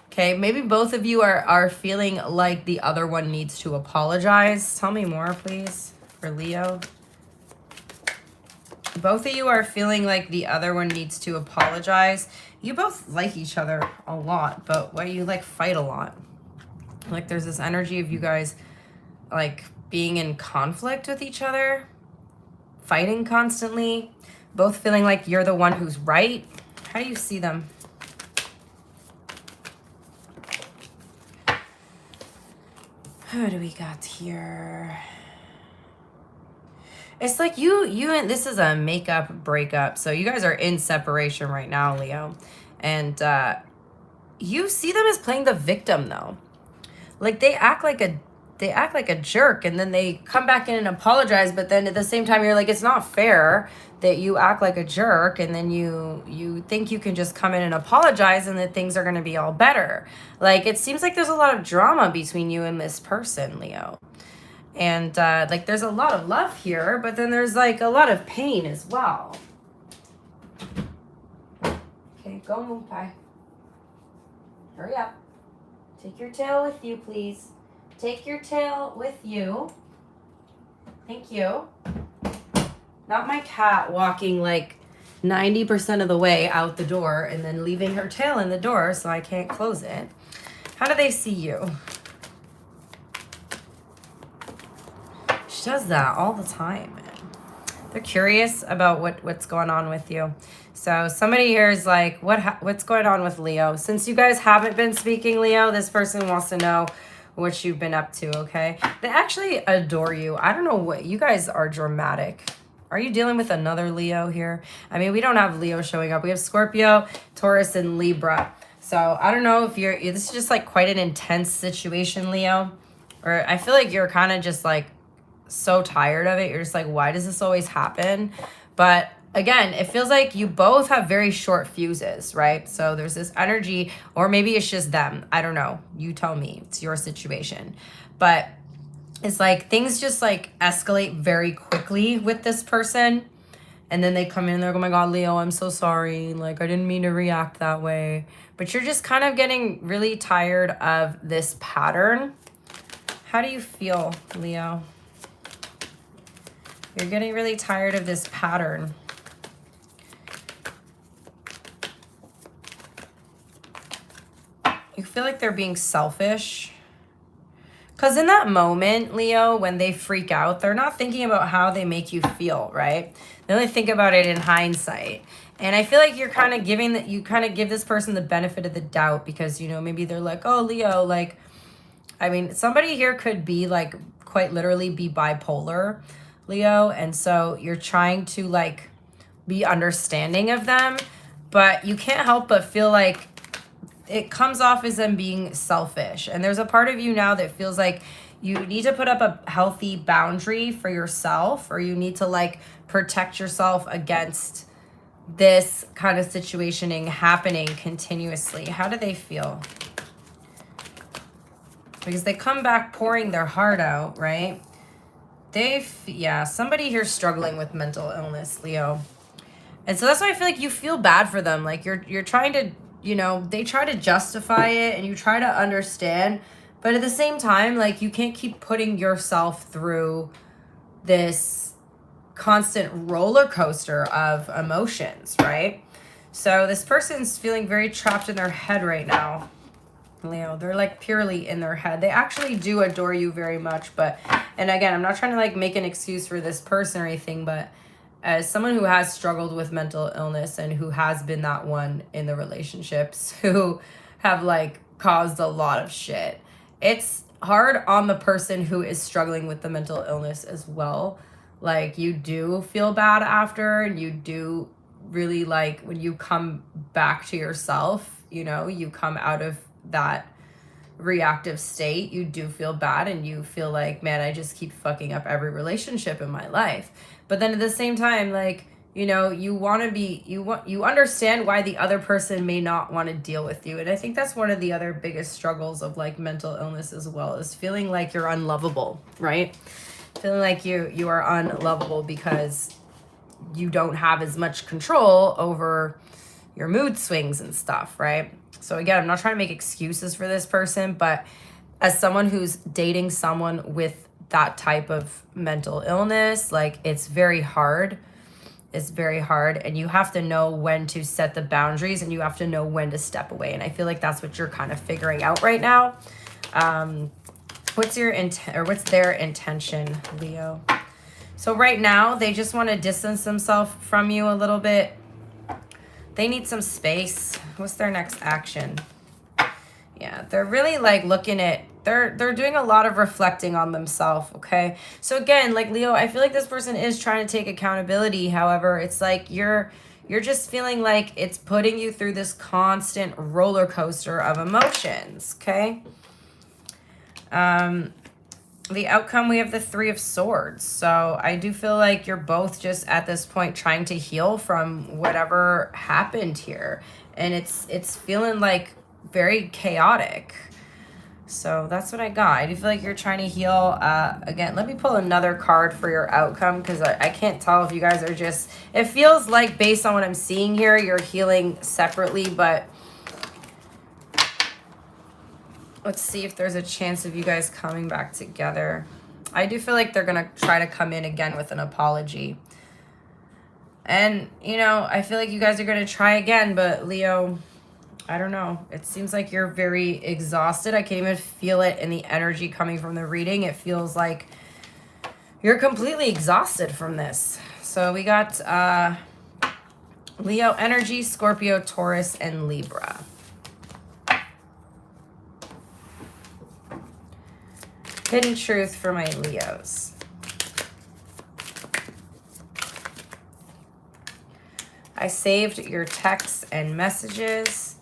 Okay, maybe both of you are feeling like the other one needs to apologize. Tell me more, please, for Leo. Both of you are feeling like the other one needs to apologize. You both like each other a lot, but why you like fight a lot? Like there's this energy of you guys like being in conflict with each other, fighting constantly, both feeling like you're the one who's right. How do you see them? What do we got here? It's like you and this is a makeup breakup. So you guys are in separation right now, Leo. And you see them as playing the victim though. Like they act like a jerk and then they come back in and apologize, but then at the same time you're like, it's not fair that you act like a jerk and then you think you can just come in and apologize and that things are going to be all better. Like it seems like there's a lot of drama between you and this person, Leo. And like there's a lot of love here, but then there's like a lot of pain as well. Okay, go move, Pi. Hurry up. Take your tail with you, please. Take your tail with you. Thank you. Not my cat walking like 90% of the way out the door and then leaving her tail in the door so I can't close it. How do they see you? She does that all the time. They're curious about what's going on with you. So somebody here is like, what's going on with Leo? Since you guys haven't been speaking, Leo, this person wants to know what you've been up to, okay? They actually adore you. I don't know what, you guys are dramatic. Are you dealing with another Leo here? I mean, we don't have Leo showing up. We have Scorpio, Taurus, and Libra. So I don't know if this is just like quite an intense situation, Leo. Or I feel like you're kind of just like so tired of it. You're just like, why does this always happen? But again, it feels like you both have very short fuses, right? So there's this energy, or maybe it's just them. I don't know. You tell me. It's your situation. But it's like things just like escalate very quickly with this person. And then they come in and they're like, oh my God, Leo, I'm so sorry. Like, I didn't mean to react that way. But you're just kind of getting really tired of this pattern. How do you feel, Leo? You're getting really tired of this pattern. You feel like they're being selfish. Because in that moment, Leo, when they freak out, they're not thinking about how they make you feel, right? They only think about it in hindsight. And I feel like you're kind of giving that, you kind of give this person the benefit of the doubt because, you know, maybe they're like, oh, Leo, like, I mean, somebody here could be like quite literally be bipolar, Leo. And so you're trying to like be understanding of them. but you can't help but feel like it comes off as them being selfish. And there's a part of you now that feels like you need to put up a healthy boundary for yourself, or you need to like protect yourself against this kind of situationing happening continuously. How do they feel? Because they come back pouring their heart out, right? Yeah, somebody here struggling with mental illness, Leo. And so that's why I feel like you feel bad for them. Like you're trying to, you know, they try to justify it and you try to understand, but at the same time, like you can't keep putting yourself through this constant roller coaster of emotions, right? So this person's feeling very trapped in their head right now, Leo. They're like purely in their head. They actually do adore you very much, but, and again, I'm not trying to like make an excuse for this person or anything, but as someone who has struggled with mental illness and who has been that one in the relationships who have like caused a lot of shit, it's hard on the person who is struggling with the mental illness as well. Like you do feel bad after, and you do really like when you come back to yourself, you know, you come out of that reactive state, you do feel bad and you feel like, man, I just keep fucking up every relationship in my life. But then at the same time, like, you know, you understand why the other person may not want to deal with you. And I think that's one of the other biggest struggles of like mental illness as well, is feeling like you're unlovable, right? Feeling like you are unlovable because you don't have as much control over your mood swings and stuff, right? So again, I'm not trying to make excuses for this person, but as someone who's dating someone with that type of mental illness, like it's very hard. It's very hard, and you have to know when to set the boundaries and you have to know when to step away. And I feel like that's what you're kind of figuring out right now. What's your intent, or what's their intention, Leo? So right now, they just want to distance themselves from you a little bit. They need some space. What's their next action? Yeah, they're really like looking at, they're doing a lot of reflecting on themselves, okay? So again, like Leo, I feel like this person is trying to take accountability. However, it's like you're just feeling like it's putting you through this constant roller coaster of emotions, okay? The outcome, we have the Three of Swords. So I do feel like you're both just at this point trying to heal from whatever happened here. And it's feeling like very chaotic. So that's what I got. I do feel like you're trying to heal. Again, let me pull another card for your outcome, because I can't tell if you guys are just, it feels like based on what I'm seeing here, you're healing separately, but let's see if there's a chance of you guys coming back together. I do feel like they're going to try to come in again with an apology. And, you know, I feel like you guys are going to try again, but Leo, I don't know. It seems like you're very exhausted. I can't even feel it in the energy coming from the reading. It feels like you're completely exhausted from this. So we got Leo energy, Scorpio, Taurus, and Libra. Hidden truth for my Leos. I saved your texts and messages.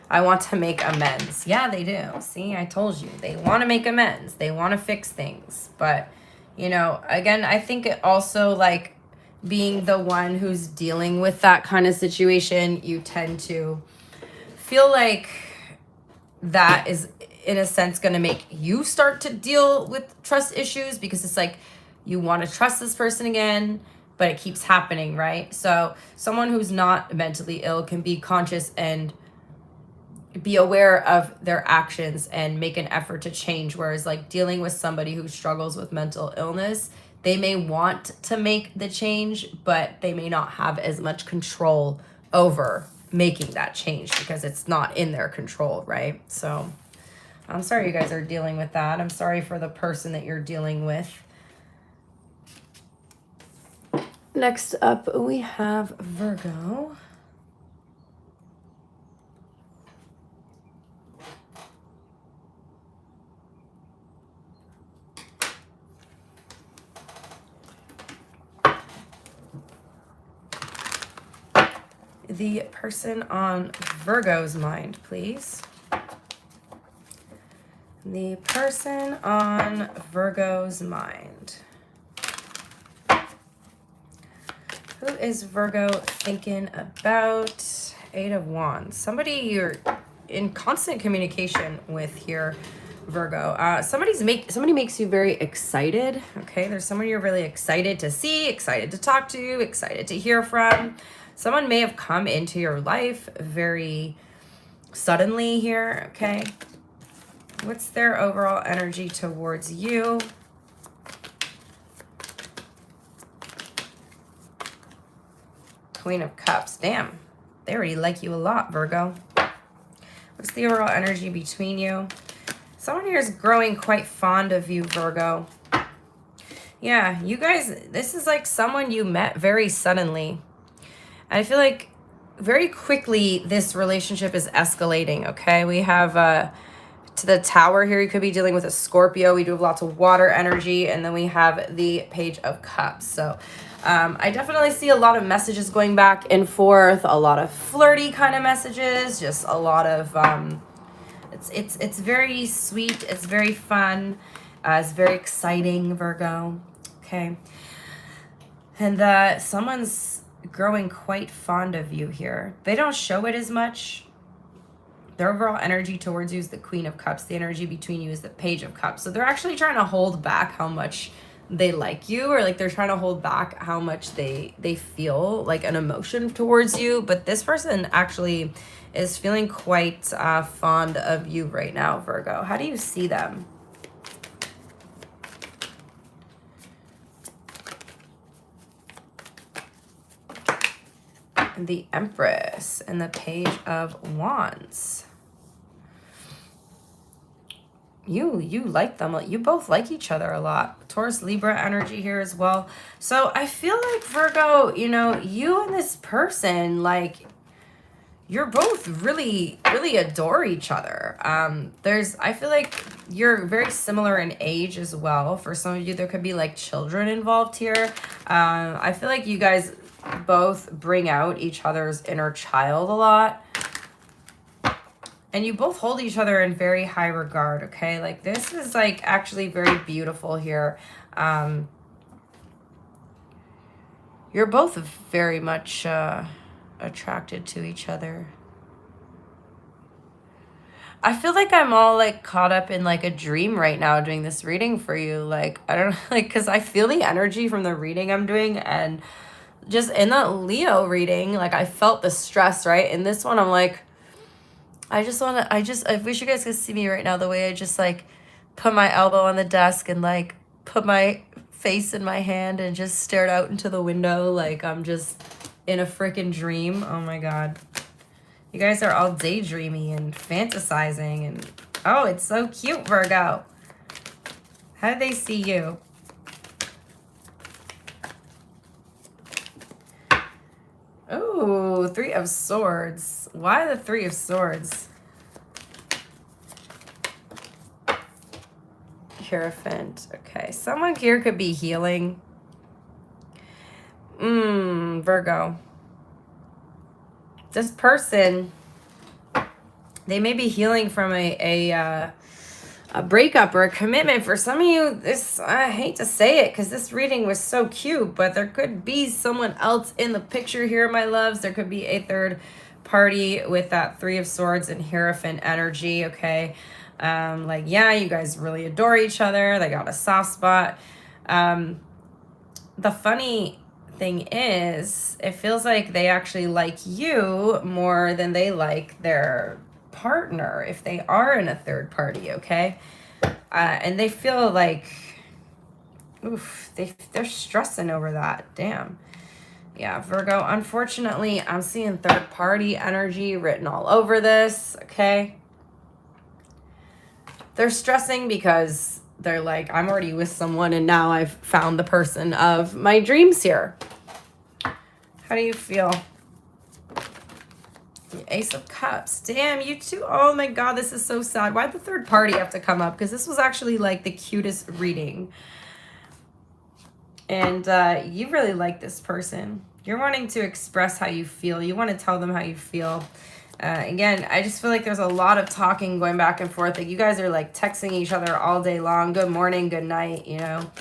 I want to make amends. Yeah, they do. See, I told you. They want to make amends. They want to fix things. But, you know, again, I think it also, like, being the one who's dealing with that kind of situation, you tend to feel like that is, in a sense, going to make you start to deal with trust issues, because it's like you want to trust this person again, but it keeps happening, right? So someone who's not mentally ill can be conscious and be aware of their actions and make an effort to change. Whereas like dealing with somebody who struggles with mental illness, they may want to make the change, but they may not have as much control over making that change because it's not in their control, right? So I'm sorry you guys are dealing with that. I'm sorry for the person that you're dealing with. Next up, we have Virgo. the person on Virgo's mind, please? The person on Virgo's mind. Who is Virgo thinking about? 8 of Wands. Somebody you're in constant communication with here, Virgo. Somebody makes you very excited. Okay, there's someone you're really excited to see, excited to talk to, excited to hear from. Someone may have come into your life very suddenly here. Okay, what's their overall energy towards you? Queen of Cups. Damn, they already like you a lot, Virgo. What's the overall energy between you? Someone here is growing quite fond of you, Virgo. Yeah, you guys, this is like someone you met very suddenly. And I feel like very quickly this relationship is escalating, okay? We have to the Tower here. You could be dealing with a Scorpio. We do have lots of water energy. And then we have the Page of Cups. So I definitely see a lot of messages going back and forth, a lot of flirty kind of messages, just a lot of, it's very sweet, it's very fun, it's very exciting, Virgo, okay? And someone's growing quite fond of you here. They don't show it as much. Their overall energy towards you is the Queen of Cups. The energy between you is the Page of Cups. So they're actually trying to hold back how much they like you, or like they're trying to hold back how much they feel like an emotion towards you. But this person actually is feeling quite fond of you right now, Virgo. How do you see them? The Empress and the Page of Wands. You like them. You both like each other a lot. Taurus, Libra energy here as well. So I feel like, Virgo, you know, you and this person, like, you're both really, really adore each other. I feel like you're very similar in age as well. For some of you, there could be like children involved here. I feel like you guys both bring out each other's inner child a lot. And you both hold each other in very high regard, okay? Like, this is, like, actually very beautiful here. You're both very much attracted to each other. I feel like I'm all, like, caught up in, like, a dream right now doing this reading for you. Like, I don't know, like, because I feel the energy from the reading I'm doing, and just in that Leo reading, like, I felt the stress, right? In this one, I'm like, I wish you guys could see me right now, the way I just, like, put my elbow on the desk and, like, put my face in my hand and just stared out into the window like I'm just in a freaking dream. Oh, my God. You guys are all daydreamy and fantasizing, and, oh, it's so cute, Virgo. How do they see you? Oh, 3 of Swords. Why the 3 of Swords? Hierophant. Okay, someone here could be healing. Virgo. This person, they may be healing from a breakup or a commitment. For some of you, this, I hate to say it because this reading was so cute, but there could be someone else in the picture here, my loves. There could be a third party with that 3 of Swords and Hierophant energy, okay? Like, yeah, you guys really adore each other. They got a soft spot. The funny thing is, it feels like they actually like you more than they like their partner if they are in a third party, okay? And they feel like, oof, they're stressing over that. Damn. Yeah, Virgo, unfortunately, I'm seeing third party energy written all over this, okay? They're stressing because they're like, I'm already with someone and now I've found the person of my dreams here. How do you feel? The Ace of Cups. Damn, you two. Oh my God, this is so sad. Why'd the third party have to come up? Because this was actually like the cutest reading. And you really like this person. You're wanting to express how you feel. You want to tell them how you feel. Again, I just feel like there's a lot of talking going back and forth. Like you guys are like texting each other all day long. Good morning, good night, you know.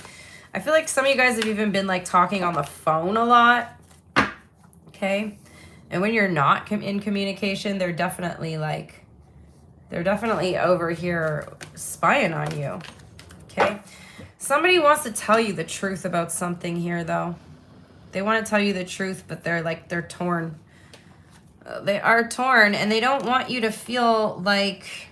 I feel like some of you guys have even been like talking on the phone a lot. Okay. And when you're not in communication, they're definitely over here spying on you. Okay. Somebody wants to tell you the truth about something here though. They want to tell you the truth, but they're torn. They are torn and they don't want you to feel like,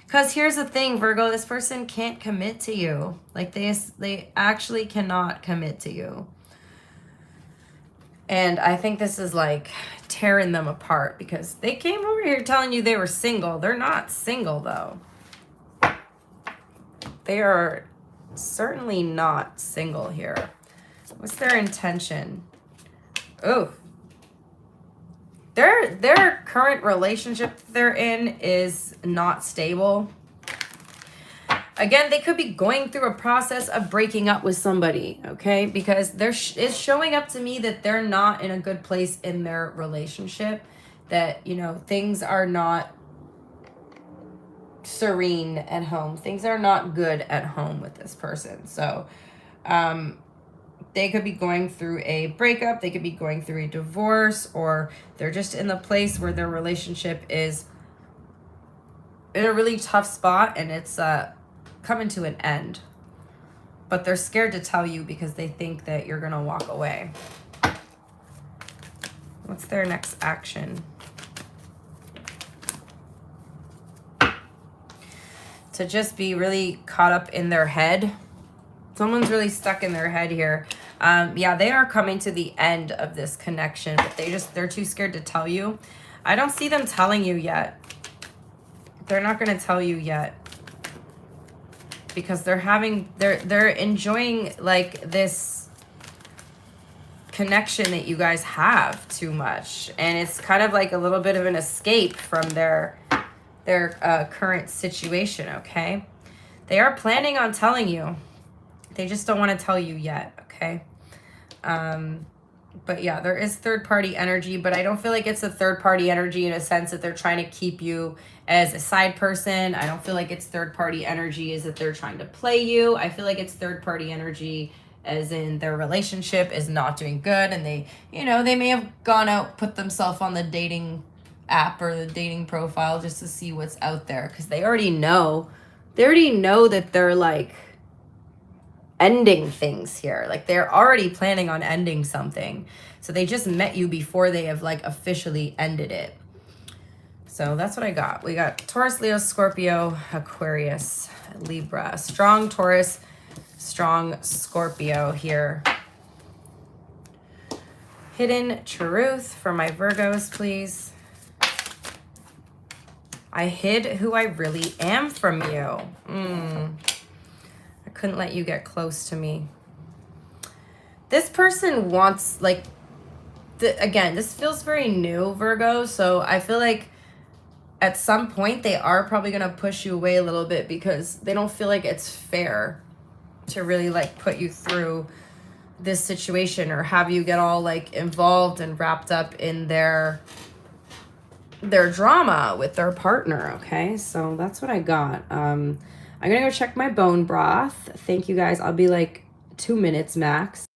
because here's the thing, Virgo, this person can't commit to you. Like they actually cannot commit to you. And I think this is like tearing them apart because they came over here telling you they were single. They're not single though. They are certainly not single here. What's their intention? Oh, their current relationship they're in is not stable. Again, they could be going through a process of breaking up with somebody, okay? Because it's showing up to me that they're not in a good place in their relationship, that, you know, things are not serene at home. Things are not good at home with this person. So, they could be going through a breakup, they could be going through a divorce, or they're just in the place where their relationship is in a really tough spot and it's coming to an end. But they're scared to tell you because they think that you're going to walk away. What's their next action? To just be really caught up in their head. Someone's really stuck in their head here. Yeah, they are coming to the end of this connection, but they're too scared to tell you. I don't see them telling you yet. They're not going to tell you yet. Because they're enjoying like this connection that you guys have too much, and it's kind of like a little bit of an escape from their current situation. Okay, they are planning on telling you, they just don't want to tell you yet. Okay, but yeah, there is third party energy, but I don't feel like it's a third party energy in a sense that they're trying to keep you as a side person. I don't feel like it's third party energy as that they're trying to play you. I feel like it's third party energy as in their relationship is not doing good, and they, you know, they may have gone out, put themselves on the dating app or the dating profile just to see what's out there, because they already know that they're like ending things here. Like they're already planning on ending something. So they just met you before they have like officially ended it. So that's what I got. We got Taurus, Leo, Scorpio, Aquarius, Libra. Strong Taurus, strong Scorpio here. Hidden truth for my Virgos, please. I hid who I really am from you. I couldn't let you get close to me. This person wants, like, again, this feels very new, Virgo. So I feel like at some point they are probably going to push you away a little bit because they don't feel like it's fair to really like put you through this situation or have you get all like involved and wrapped up in their drama with their partner. Okay, so that's what I got. I'm gonna go check my bone broth. Thank you guys. I'll be like 2 minutes max.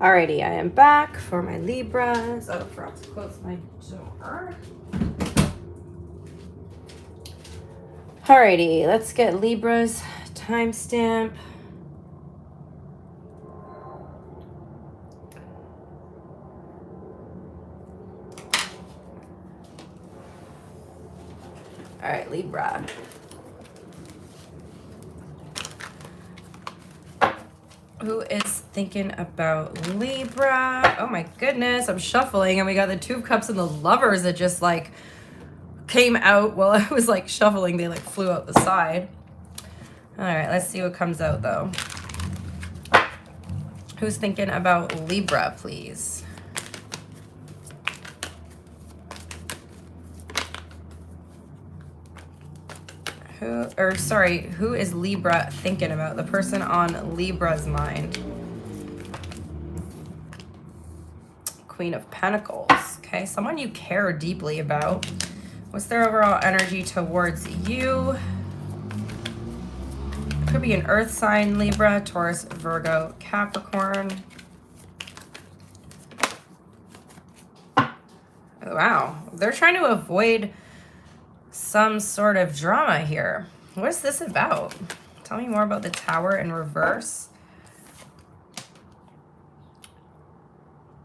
Alrighty, I am back for my Libras. Oh, I forgot to close my door. Alrighty, let's get Libra's timestamp. All right, Libra. Who is thinking about Libra? Oh my goodness, I'm shuffling and we got the Two of Cups and the Lovers that just like came out while I was like shuffling. They like flew out the side. All right, let's see what comes out though. Who's thinking about Libra, please? Who is Libra thinking about? The person on Libra's mind. Queen of Pentacles. Okay, someone you care deeply about. What's their overall energy towards you? Could be an earth sign, Libra, Taurus, Virgo, Capricorn. Oh, wow, they're trying to avoid some sort of drama here. What's this about? Tell me more about the Tower in reverse.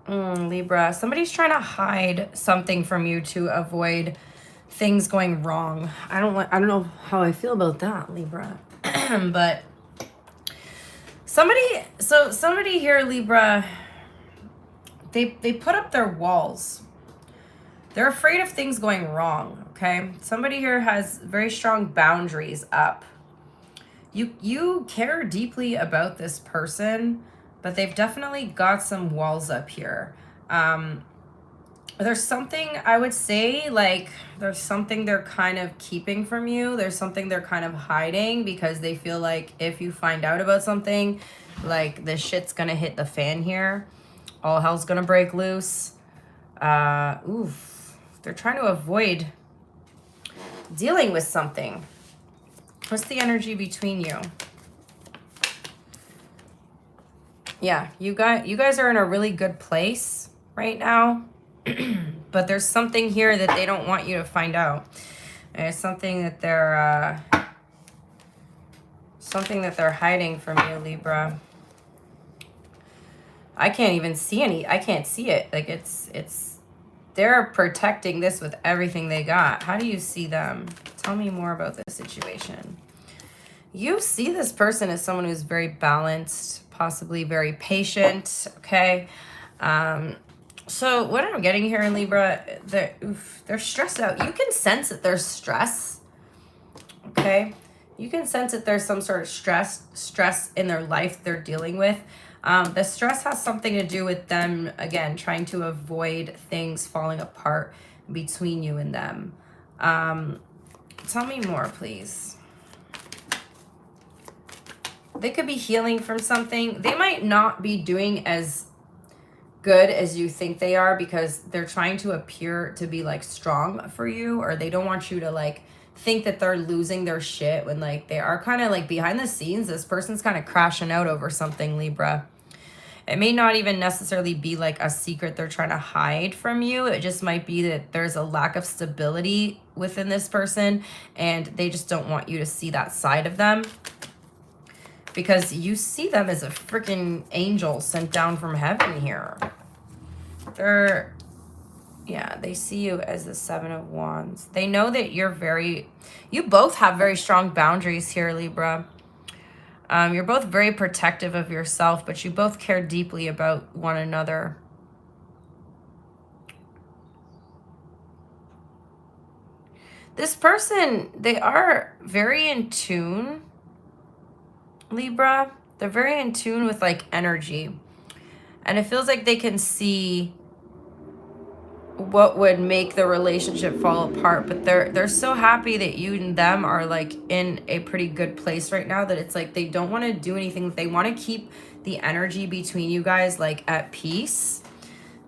Libra, somebody's trying to hide something from you to avoid things going wrong. I don't know how I feel about that, Libra. But somebody here, Libra, they put up their walls. They're afraid of things going wrong, okay? Somebody here has very strong boundaries up. You care deeply about this person, but they've definitely got some walls up here. There's something, I would say, like, there's something they're kind of keeping from you. There's something they're kind of hiding because they feel like if you find out about something, like, the shit's gonna hit the fan here. All hell's gonna break loose. They're trying to avoid dealing with something. What's the energy between you? Yeah, you guys are in a really good place right now. But there's something here that they don't want you to find out. There's something that they're hiding from you, Libra. I can't even see I can't see it. Like they're protecting this with everything they got. How do you see them? Tell me more about this situation. You see this person as someone who's very balanced, possibly very patient, okay? So what I'm getting here in Libra, they're stressed out. You can sense that there's stress, okay? You can sense that there's some sort of stress in their life they're dealing with. The stress has something to do with them, again, trying to avoid things falling apart between you and them. Tell me more, please. They could be healing from something. They might not be doing as good as you think they are because they're trying to appear to be like strong for you, or they don't want you to like think that they're losing their shit when like they are kind of like behind the scenes. This person's kind of crashing out over something, Libra. It may not even necessarily be like a secret they're trying to hide from you. It just might be that there's a lack of stability within this person and they just don't want you to see that side of them. Because you see them as a freaking angel sent down from heaven here. They see you as the Seven of Wands. They know that you both have very strong boundaries here, Libra. You're both very protective of yourself, but you both care deeply about one another. This person, they are very in tune, Libra. They're very in tune with like energy. And it feels like they can see what would make the relationship fall apart, but they're so happy that you and them are like in a pretty good place right now that it's like they don't want to do anything. They want to keep the energy between you guys like at peace.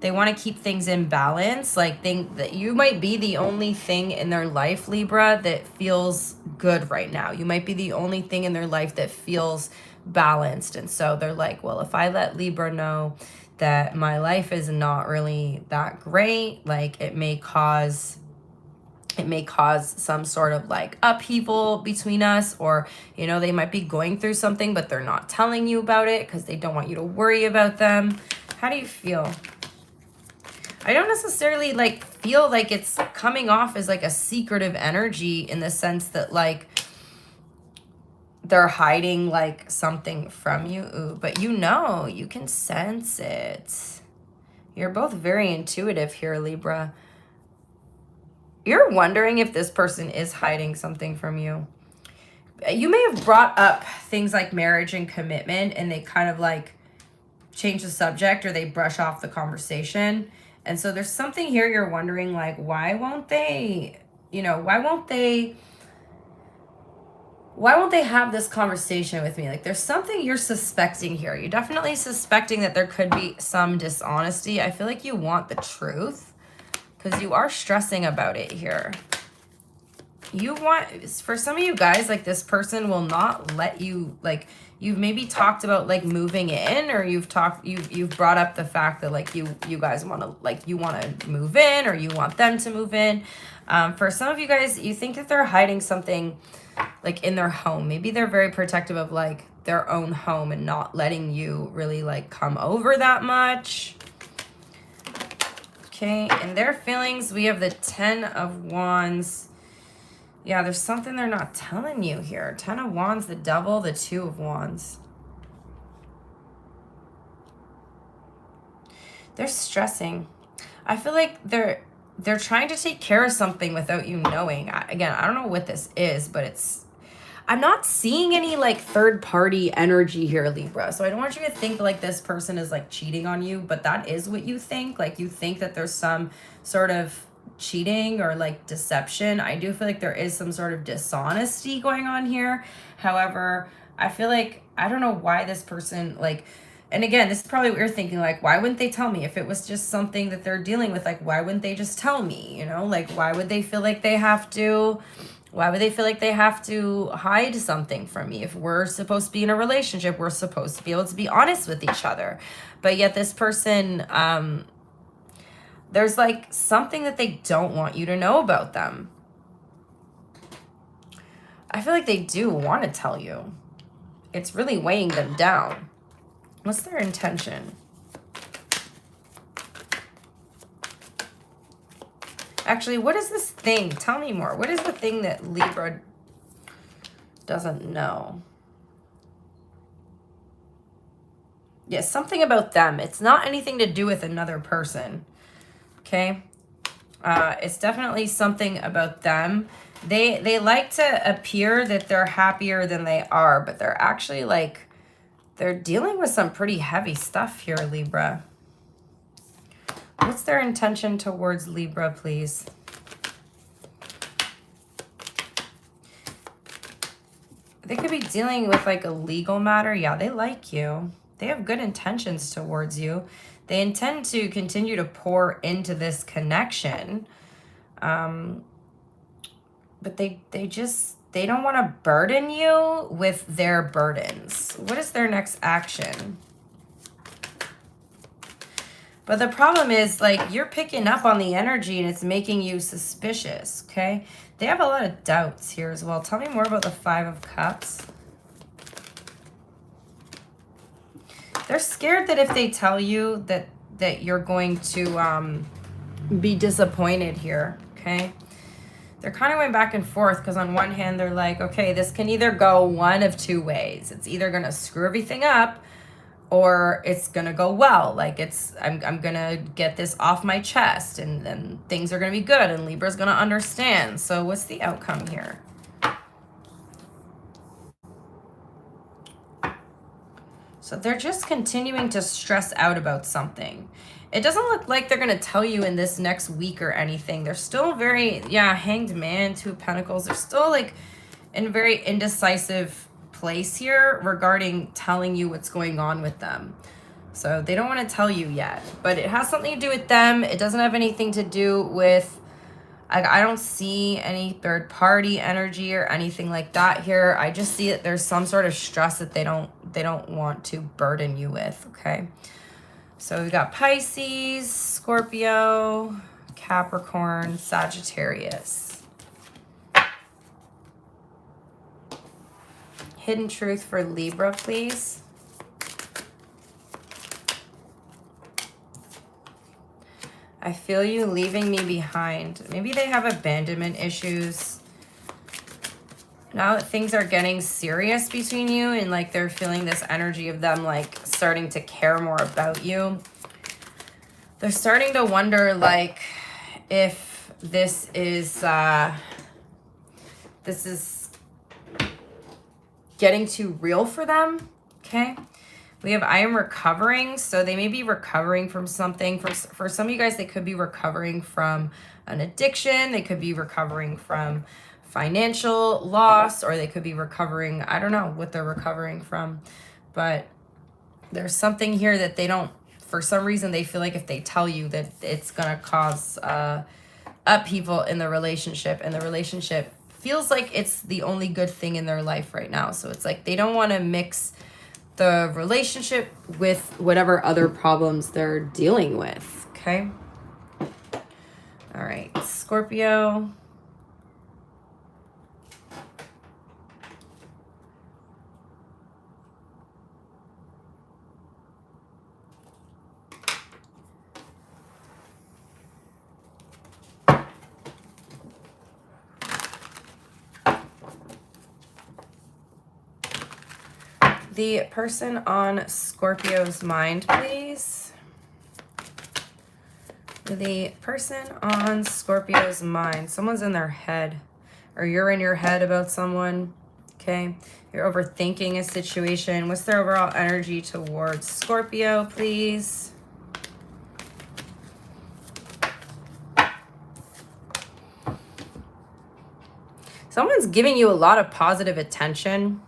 They want to keep things in balance. Like think that you might be the only thing in their life, Libra, that feels good right now. You might be the only thing in their life that feels balanced. And so they're like, well, if I let Libra know that my life is not really that great. Like it may cause some sort of like upheaval between us, or you know, they might be going through something but they're not telling you about it because they don't want you to worry about them. How do you feel? I don't necessarily like feel like it's coming off as like a secretive energy in the sense that like they're hiding like something from you. Ooh, but you know, you can sense it. You're both very intuitive here, Libra. You're wondering if this person is hiding something from you. You may have brought up things like marriage and commitment and they kind of like change the subject or they brush off the conversation. And so there's something here you're wondering, like, why won't they, you know, why won't they have this conversation with me? Like there's something you're suspecting here. You're definitely suspecting that there could be some dishonesty. I feel like you want the truth because you are stressing about it here. You want, for some of you guys, like this person will not let you, like you've maybe talked about like moving in, or you've brought up the fact that like you guys want to, like you want to move in, or you want them to move in. For some of you guys, you think that they're hiding something like in their home. Maybe they're very protective of like their own home and not letting you really like come over that much. Okay, in their feelings, we have the 10 of Wands. Yeah, there's something they're not telling you here. 10 of Wands, the Devil, the 2 of Wands. They're stressing. I feel like they're trying to take care of something without you knowing. Again, I don't know what this is, but I'm not seeing any like third party energy here, Libra. So I don't want you to think like this person is like cheating on you, but that is what you think. Like you think that there's some sort of cheating or like deception. I do feel like there is some sort of dishonesty going on here. However, I feel like, I don't know why this person like, and again, this is probably what you're thinking, like, why wouldn't they tell me? If it was just something that they're dealing with, like, why wouldn't they just tell me? You know, like, why would they feel like they have to hide something from me? If we're supposed to be in a relationship, we're supposed to be able to be honest with each other. But yet this person, there's like something that they don't want you to know about them. I feel like they do want to tell you. It's really weighing them down. What's their intention? Actually, what is this thing? Tell me more. What is the thing that Libra doesn't know? Yes, something about them. It's not anything to do with another person. Okay? It's definitely something about them. They like to appear that they're happier than they are, but they're actually like, they're dealing with some pretty heavy stuff here, Libra. What's their intention towards Libra, please? They could be dealing with like a legal matter. Yeah, they like you. They have good intentions towards you. They intend to continue to pour into this connection. But they don't want to burden you with their burdens. What is their next action? But the problem is, like, you're picking up on the energy and it's making you suspicious, okay? They have a lot of doubts here as well. Tell me more about the 5 of Cups. They're scared that if they tell you that you're going to be disappointed here, okay? They're kind of going back and forth because on one hand, they're like, okay, this can either go one of two ways. It's either going to screw everything up or it's going to go well. Like I'm going to get this off my chest and then things are going to be good and Libra's going to understand. So what's the outcome here? So they're just continuing to stress out about something. It doesn't look like they're going to tell you in this next week or anything. They're still very, Hanged Man, 2 of Pentacles. They're still like in a very indecisive place here regarding telling you what's going on with them. So they don't want to tell you yet, but it has something to do with them. It doesn't have anything to do with, I don't see any third party energy or anything like that here. I just see that there's some sort of stress that they don't want to burden you with, okay? So we've got Pisces, Scorpio, Capricorn, Sagittarius. Hidden truth for Libra, please. I feel you leaving me behind. Maybe they have abandonment issues. Now that things are getting serious between you and like they're feeling this energy of them like starting to care more about you. They're starting to wonder like if this is getting too real for them. Okay. We have I am recovering. So they may be recovering from something. For some of you guys, they could be recovering from an addiction. They could be recovering from financial loss, or they could be recovering, I don't know what they're recovering from, but there's something here that they don't, for some reason, they feel like if they tell you that it's going to cause upheaval in the relationship, and the relationship feels like it's the only good thing in their life right now. So it's like they don't want to mix the relationship with whatever other problems they're dealing with. Okay. All right. Scorpio. The person on Scorpio's mind, please. The person on Scorpio's mind. Someone's in their head, or you're in your head about someone. Okay. You're overthinking a situation. What's their overall energy towards Scorpio, please? Someone's giving you a lot of positive attention.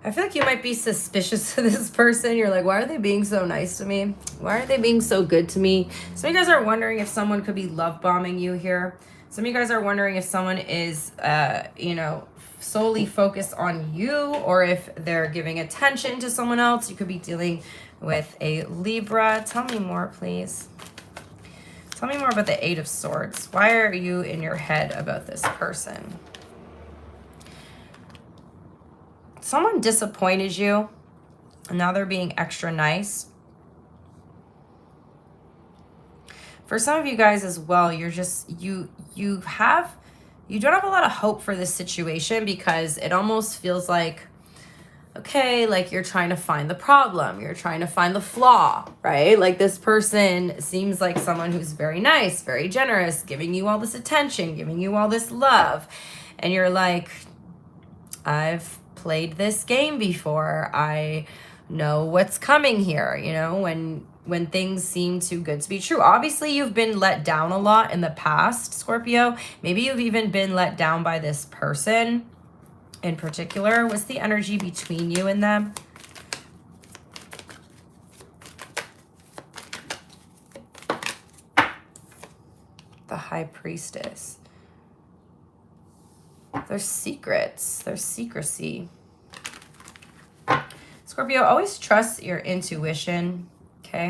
I feel like you might be suspicious of this person. You're like, why are they being so nice to me? Why are they being so good to me? Some of you guys are wondering if someone could be love bombing you here. Some of you guys are wondering if someone is, solely focused on you, or if they're giving attention to someone else. You could be dealing with a Libra. Tell me more, please. Tell me more about the Eight of Swords. Why are you in your head about this person? Someone disappointed you, and now they're being extra nice. For some of you guys as well, you're just, you don't have a lot of hope for this situation, because it almost feels like, okay, like you're trying to find the problem. You're trying to find the flaw, right? Like this person seems like someone who's very nice, very generous, giving you all this attention, giving you all this love. And you're like, I've played this game before. I know what's coming here, when things seem too good to be true. Obviously, you've been let down a lot in the past, Scorpio. Maybe you've even been let down by this person in particular. What's the energy between you and them? The High Priestess. There's secrets. There's secrecy. Scorpio, always trust your intuition, okay?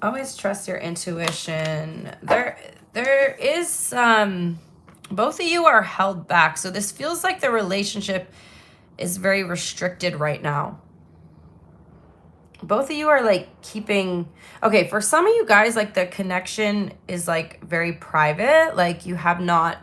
Always trust your intuition. There is, both of you are held back. So this feels like the relationship is very restricted right now. Both of you are like keeping, okay, for some of you guys, like the connection is like very private. Like you have not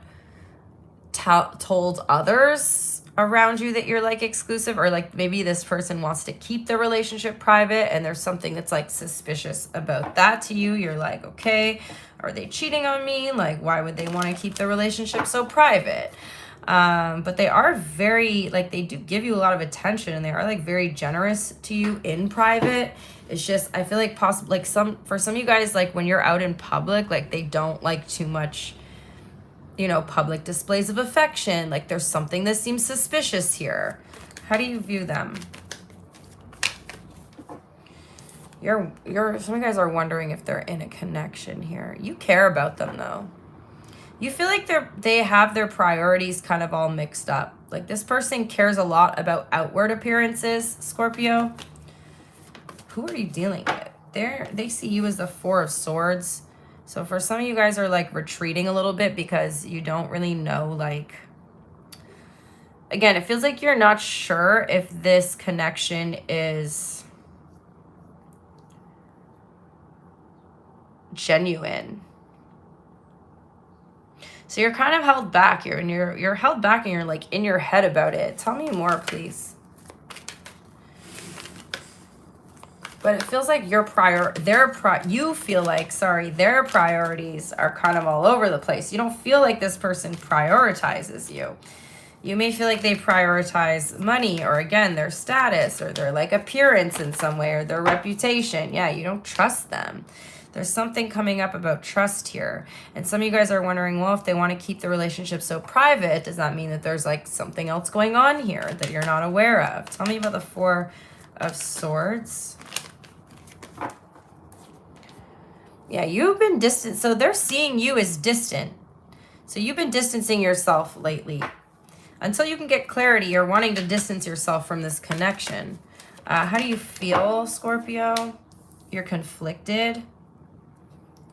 told others around you that you're like exclusive, or like maybe this person wants to keep the relationship private, and there's something that's like suspicious about that to you. You're like, okay, are they cheating on me? Like, why would they want to keep the relationship so private? But they are very, like, they do give you a lot of attention, and they are like very generous to you in private. It's just, I feel like for some of you guys, like when you're out in public, like they don't like too much, public displays of affection. Like there's something that seems suspicious here. How do you view them? Some of you guys are wondering if they're in a connection here. You care about them though. You feel like they have their priorities kind of all mixed up. Like this person cares a lot about outward appearances, Scorpio. Who are you dealing with? They see you as the Four of Swords. So for some of you guys are like retreating a little bit because you don't really know, like, again, it feels like you're not sure if this connection is genuine. So you're kind of held back here, and you're held back and you're like in your head about it. Tell me more, please. But it feels like you feel like, sorry, their priorities are kind of all over the place. You don't feel like this person prioritizes you. You may feel like they prioritize money, or again, their status, or their like appearance in some way, or their reputation. Yeah, you don't trust them. There's something coming up about trust here. And some of you guys are wondering, well, if they want to keep the relationship so private, does that mean that there's like something else going on here that you're not aware of? Tell me about the Four of Swords. Yeah, you've been distant. So they're seeing you as distant. So you've been distancing yourself lately. Until you can get clarity, you're wanting to distance yourself from this connection. How do you feel, Scorpio? You're conflicted.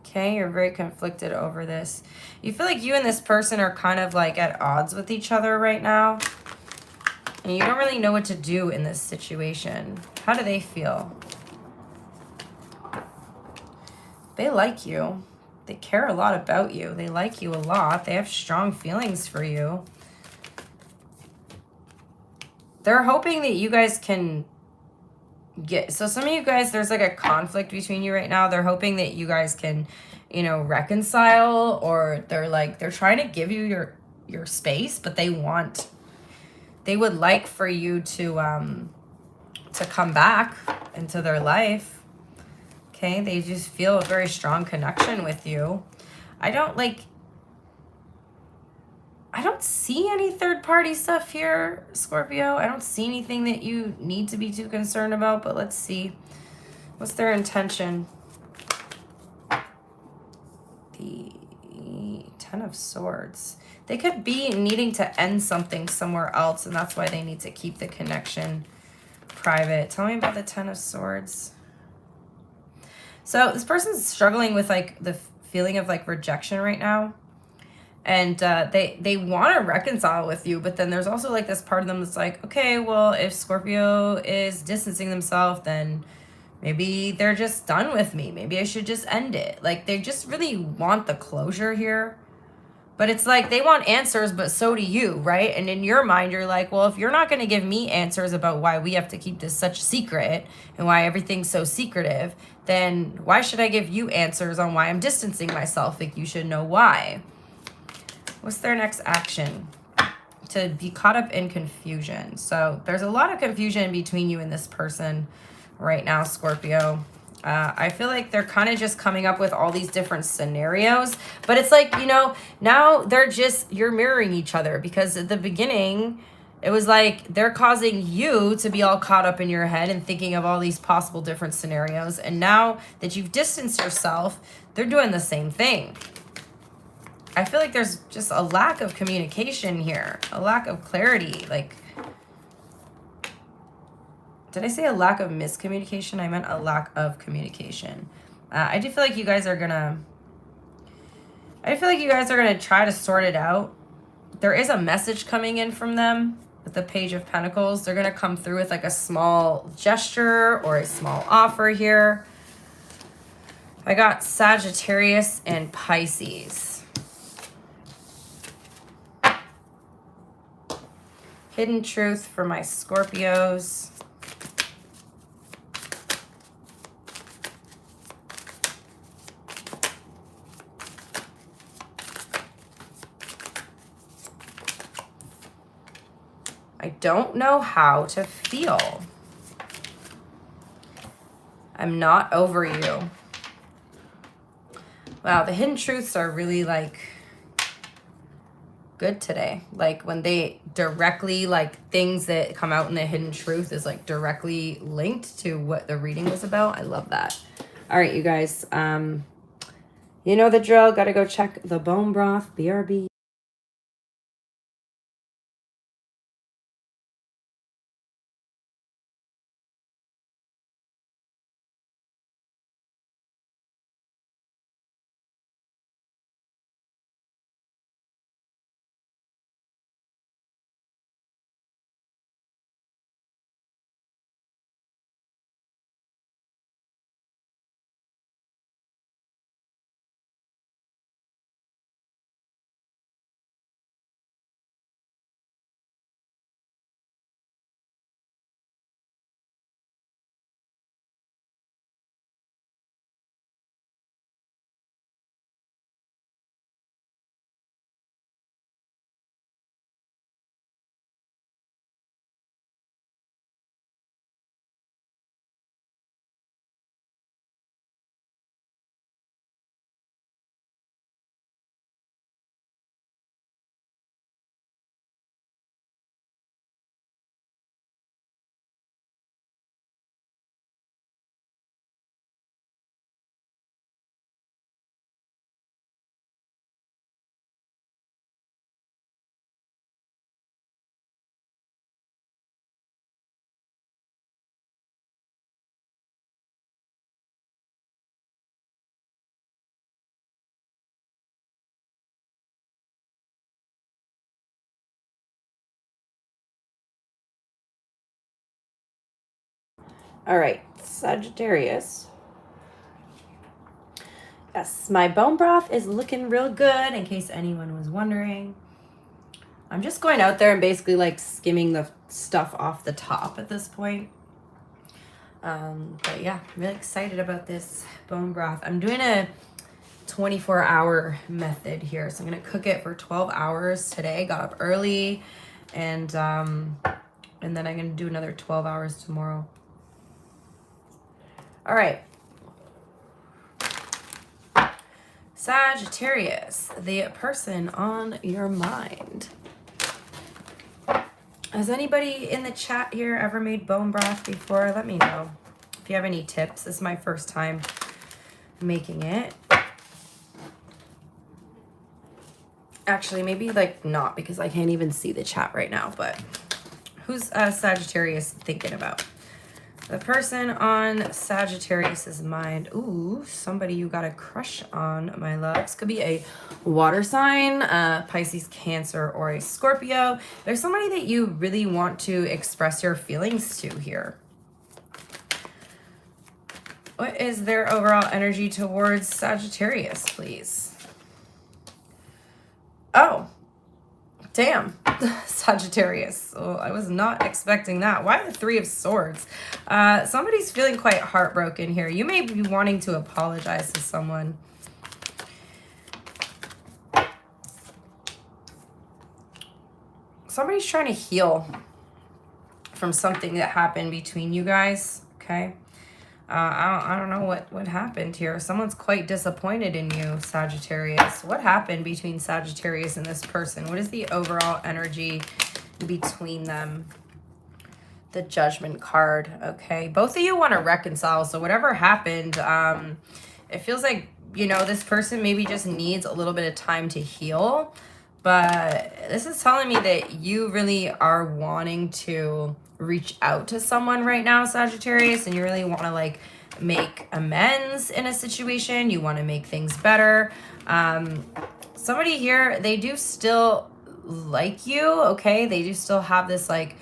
Okay, you're very conflicted over this. You feel like you and this person are kind of like at odds with each other right now. And you don't really know what to do in this situation. How do they feel? They like you. They care a lot about you. They like you a lot. They have strong feelings for you. They're hoping that you guys can get... So some of you guys, there's like a conflict between you right now. They're hoping that you guys can, you know, reconcile, or they're trying to give you your space, but they would like for you to come back into their life. Okay, they just feel a very strong connection with you. I don't see any third-party stuff here, Scorpio. I don't see anything that you need to be too concerned about, but let's see. What's their intention? The Ten of Swords. They could be needing to end something somewhere else, and that's why they need to keep the connection private. Tell me about the Ten of Swords. So this person's struggling with like the feeling of like rejection right now. And they want to reconcile with you, but then there's also like this part of them that's like, okay, well, if Scorpio is distancing themselves, then maybe they're just done with me. Maybe I should just end it. Like, they just really want the closure here. But it's like they want answers, but so do you, right? And in your mind, you're like, well, if you're not going to give me answers about why we have to keep this such secret and why everything's so secretive, then why should I give you answers on why I'm distancing myself? Like, you should know why. What's their next action? To be caught up in confusion. So there's a lot of confusion between you and this person right now, Scorpio. I feel like they're kind of just coming up with all these different scenarios, but it's like, you know, now you're mirroring each other, because at the beginning, it was like they're causing you to be all caught up in your head and thinking of all these possible different scenarios. And now that you've distanced yourself, they're doing the same thing. I feel like there's just a lack of communication here, a lack of clarity. Like, did I say a lack of miscommunication? I meant a lack of communication. I do feel like you guys are gonna try to sort it out. There is a message coming in from them with the Page of Pentacles. They're gonna come through with like a small gesture or a small offer here. I got Sagittarius and Pisces. Hidden truth for my Scorpios. I don't know how to feel. I'm not over you. Wow, the hidden truths are really like good today. Like when they directly, like things that come out in the hidden truth is like directly linked to what the reading was about. I love that. All right, you guys. You know the drill. Got to go check the bone broth. BRB. All right, Sagittarius. Yes, my bone broth is looking real good, in case anyone was wondering. I'm just going out there and basically like skimming the stuff off the top at this point. But yeah, I'm really excited about this bone broth. I'm doing a 24-hour method here. So I'm going to cook it for 12 hours today. Got up early, and then I'm going to do another 12 hours tomorrow. All right. Sagittarius, the person on your mind. Has anybody in the chat here ever made bone broth before? Let me know if you have any tips. This is my first time making it. Actually, maybe like not, because I can't even see the chat right now, but who's Sagittarius thinking about? The person on Sagittarius's mind. Ooh, somebody you got a crush on, my loves. Could be a water sign, Pisces, Cancer, or a Scorpio. There's somebody that you really want to express your feelings to here. What is their overall energy towards Sagittarius, please? Oh, damn. Sagittarius. Oh, I was not expecting that. Why the Three of Swords? Somebody's feeling quite heartbroken here. You may be wanting to apologize to someone. Somebody's trying to heal from something that happened between you guys, okay? I don't know what happened here. Someone's quite disappointed in you, Sagittarius. What happened between Sagittarius and this person? What is the overall energy between them? The Judgment card, okay? Both of you want to reconcile, so whatever happened, it feels like, you know, this person maybe just needs a little bit of time to heal, but this is telling me that you really are wanting to reach out to someone right now, Sagittarius, and you really want to like make amends in a situation. You want to make things better. Somebody here, they do still like you, okay? They do still have this like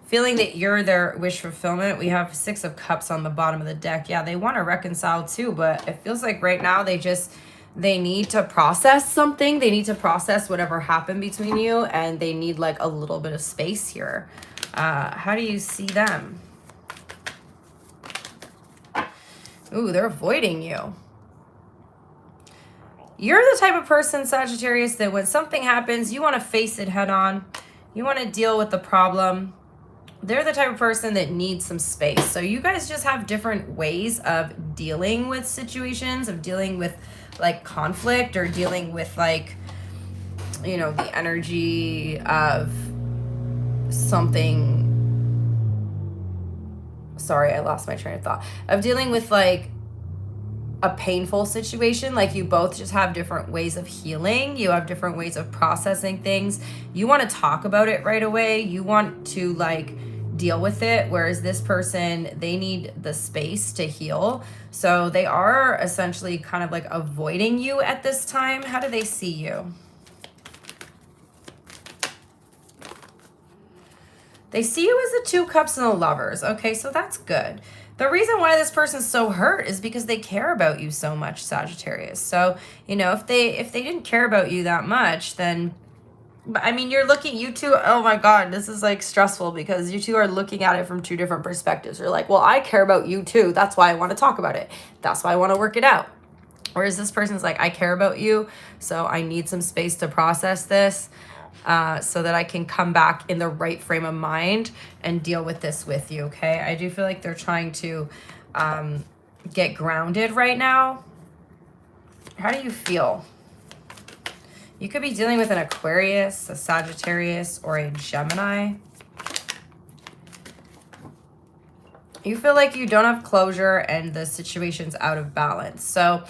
feeling that you're their wish fulfillment. We have Six of Cups on the bottom of the deck. Yeah, they want to reconcile too, but it feels like right now they need to process something. They need to process whatever happened between you, and they need like a little bit of space here. How do you see them? Ooh, they're avoiding you. You're the type of person, Sagittarius, that when something happens, you want to face it head on. You want to deal with the problem. They're the type of person that needs some space. So you guys just have different ways of dealing with situations, of dealing with like conflict, or dealing with like, you know, the energy of something. Sorry, I lost my train of thought. Of dealing with like a painful situation. Like you both just have different ways of healing. You have different ways of processing things. You want to talk about it right away. You want to like deal with it, whereas this person, they need the space to heal. So they are essentially kind of like avoiding you at this time. How do they see you? They see you as the Two Cups and the Lovers. Okay, so that's good. The reason why this person's so hurt is because they care about you so much, Sagittarius. So, you know, if they didn't care about you that much, then, I mean, you're looking, you two, oh my God, this is like stressful, because you two are looking at it from two different perspectives. You're like, well, I care about you too. That's why I want to talk about it. That's why I want to work it out. Whereas this person's like, I care about you, so I need some space to process this. So that I can come back in the right frame of mind and deal with this with you, okay? I do feel like they're trying to get grounded right now. How do you feel? You could be dealing with an Aquarius, a Sagittarius, or a Gemini. You feel like you don't have closure and the situation's out of balance. So,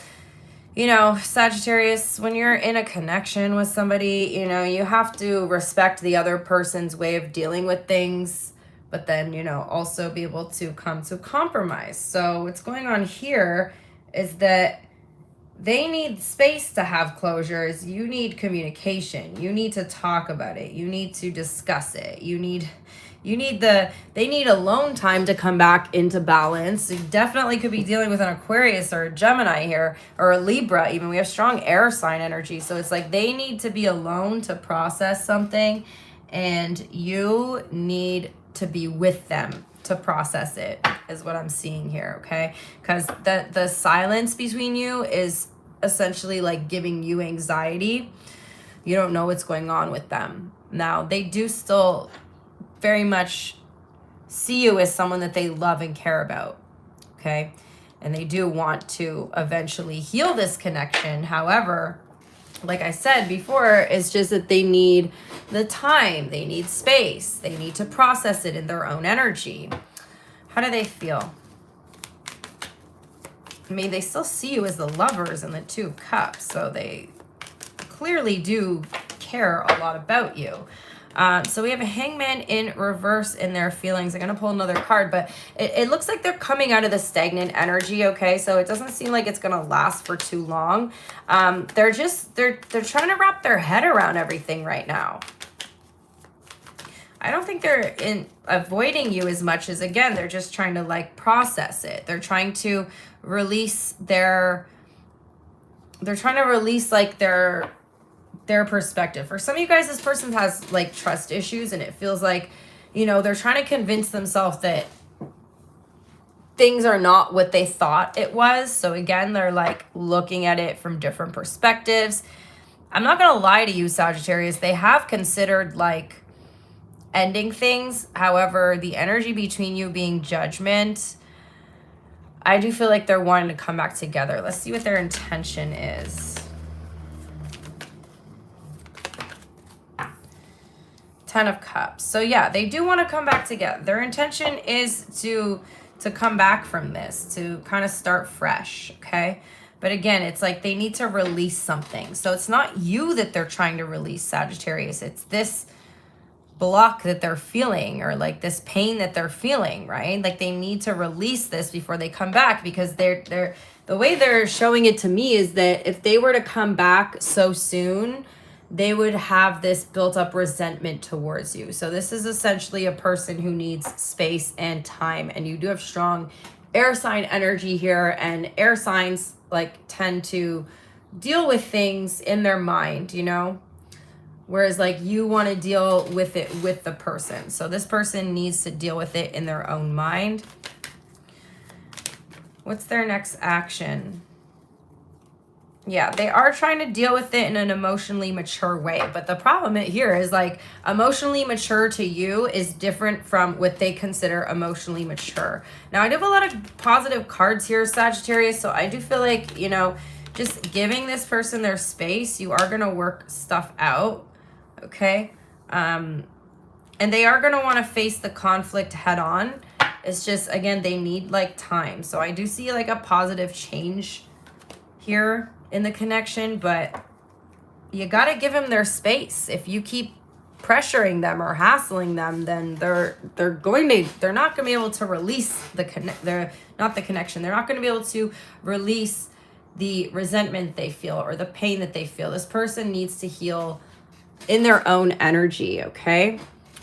you know, Sagittarius, when you're in a connection with somebody, you know, you have to respect the other person's way of dealing with things, but then, you know, also be able to come to compromise. So what's going on here is that they need space to have closures. You need communication. You need to talk about it. You need to discuss it. You need They need alone time to come back into balance. You definitely could be dealing with an Aquarius or a Gemini here, or a Libra even. We have strong air sign energy. So it's like they need to be alone to process something, and you need to be with them to process it, is what I'm seeing here, okay? Because the silence between you is essentially like giving you anxiety. You don't know what's going on with them. Now, they do still very much see you as someone that they love and care about, okay? And they do want to eventually heal this connection. However, like I said before, it's just that they need the time, they need space, they need to process it in their own energy. How do they feel? I mean, they still see you as the Lovers and the Two of Cups, so they clearly do care a lot about you. So we have a Hangman in reverse in their feelings. I'm going to pull another card, but it looks like they're coming out of the stagnant energy, okay? So it doesn't seem like it's going to last for too long. They're trying to wrap their head around everything right now. I don't think they're avoiding you as much as, again, they're just trying to like process it. They're trying to release like their perspective. For some of you guys, this person has like trust issues, and it feels like, you know, they're trying to convince themselves that things are not what they thought it was. So again, they're like looking at it from different perspectives. I'm not going to lie to you, Sagittarius. They have considered like ending things. However, the energy between you being judgment, I do feel like they're wanting to come back together. Let's see what their intention is. 10 of Cups. So yeah, they do want to come back together. Their intention is to come back from this, to kind of start fresh, okay? But again, it's like they need to release something. So it's not you that they're trying to release, Sagittarius. It's this block that they're feeling, or like this pain that they're feeling, right? Like they need to release this before they come back, because they're the way they're showing it to me is that if they were to come back so soon, they would have this built up resentment towards you. So this is essentially a person who needs space and time, and you do have strong air sign energy here, and air signs like tend to deal with things in their mind, you know? Whereas like you want to deal with it with the person. So this person needs to deal with it in their own mind. What's their next action? Yeah, they are trying to deal with it in an emotionally mature way. But the problem here is like emotionally mature to you is different from what they consider emotionally mature. Now, I do have a lot of positive cards here, Sagittarius. So I do feel like, you know, just giving this person their space, you are going to work stuff out. Okay. And they are going to want to face the conflict head on. It's just, again, they need like time. So I do see like a positive change here in the connection, but you got to give them their space. If you keep pressuring them or hassling them, then they're not going to be able to release they're not the connection. They're not going to be able to release the resentment they feel or the pain that they feel. This person needs to heal in their own energy, okay?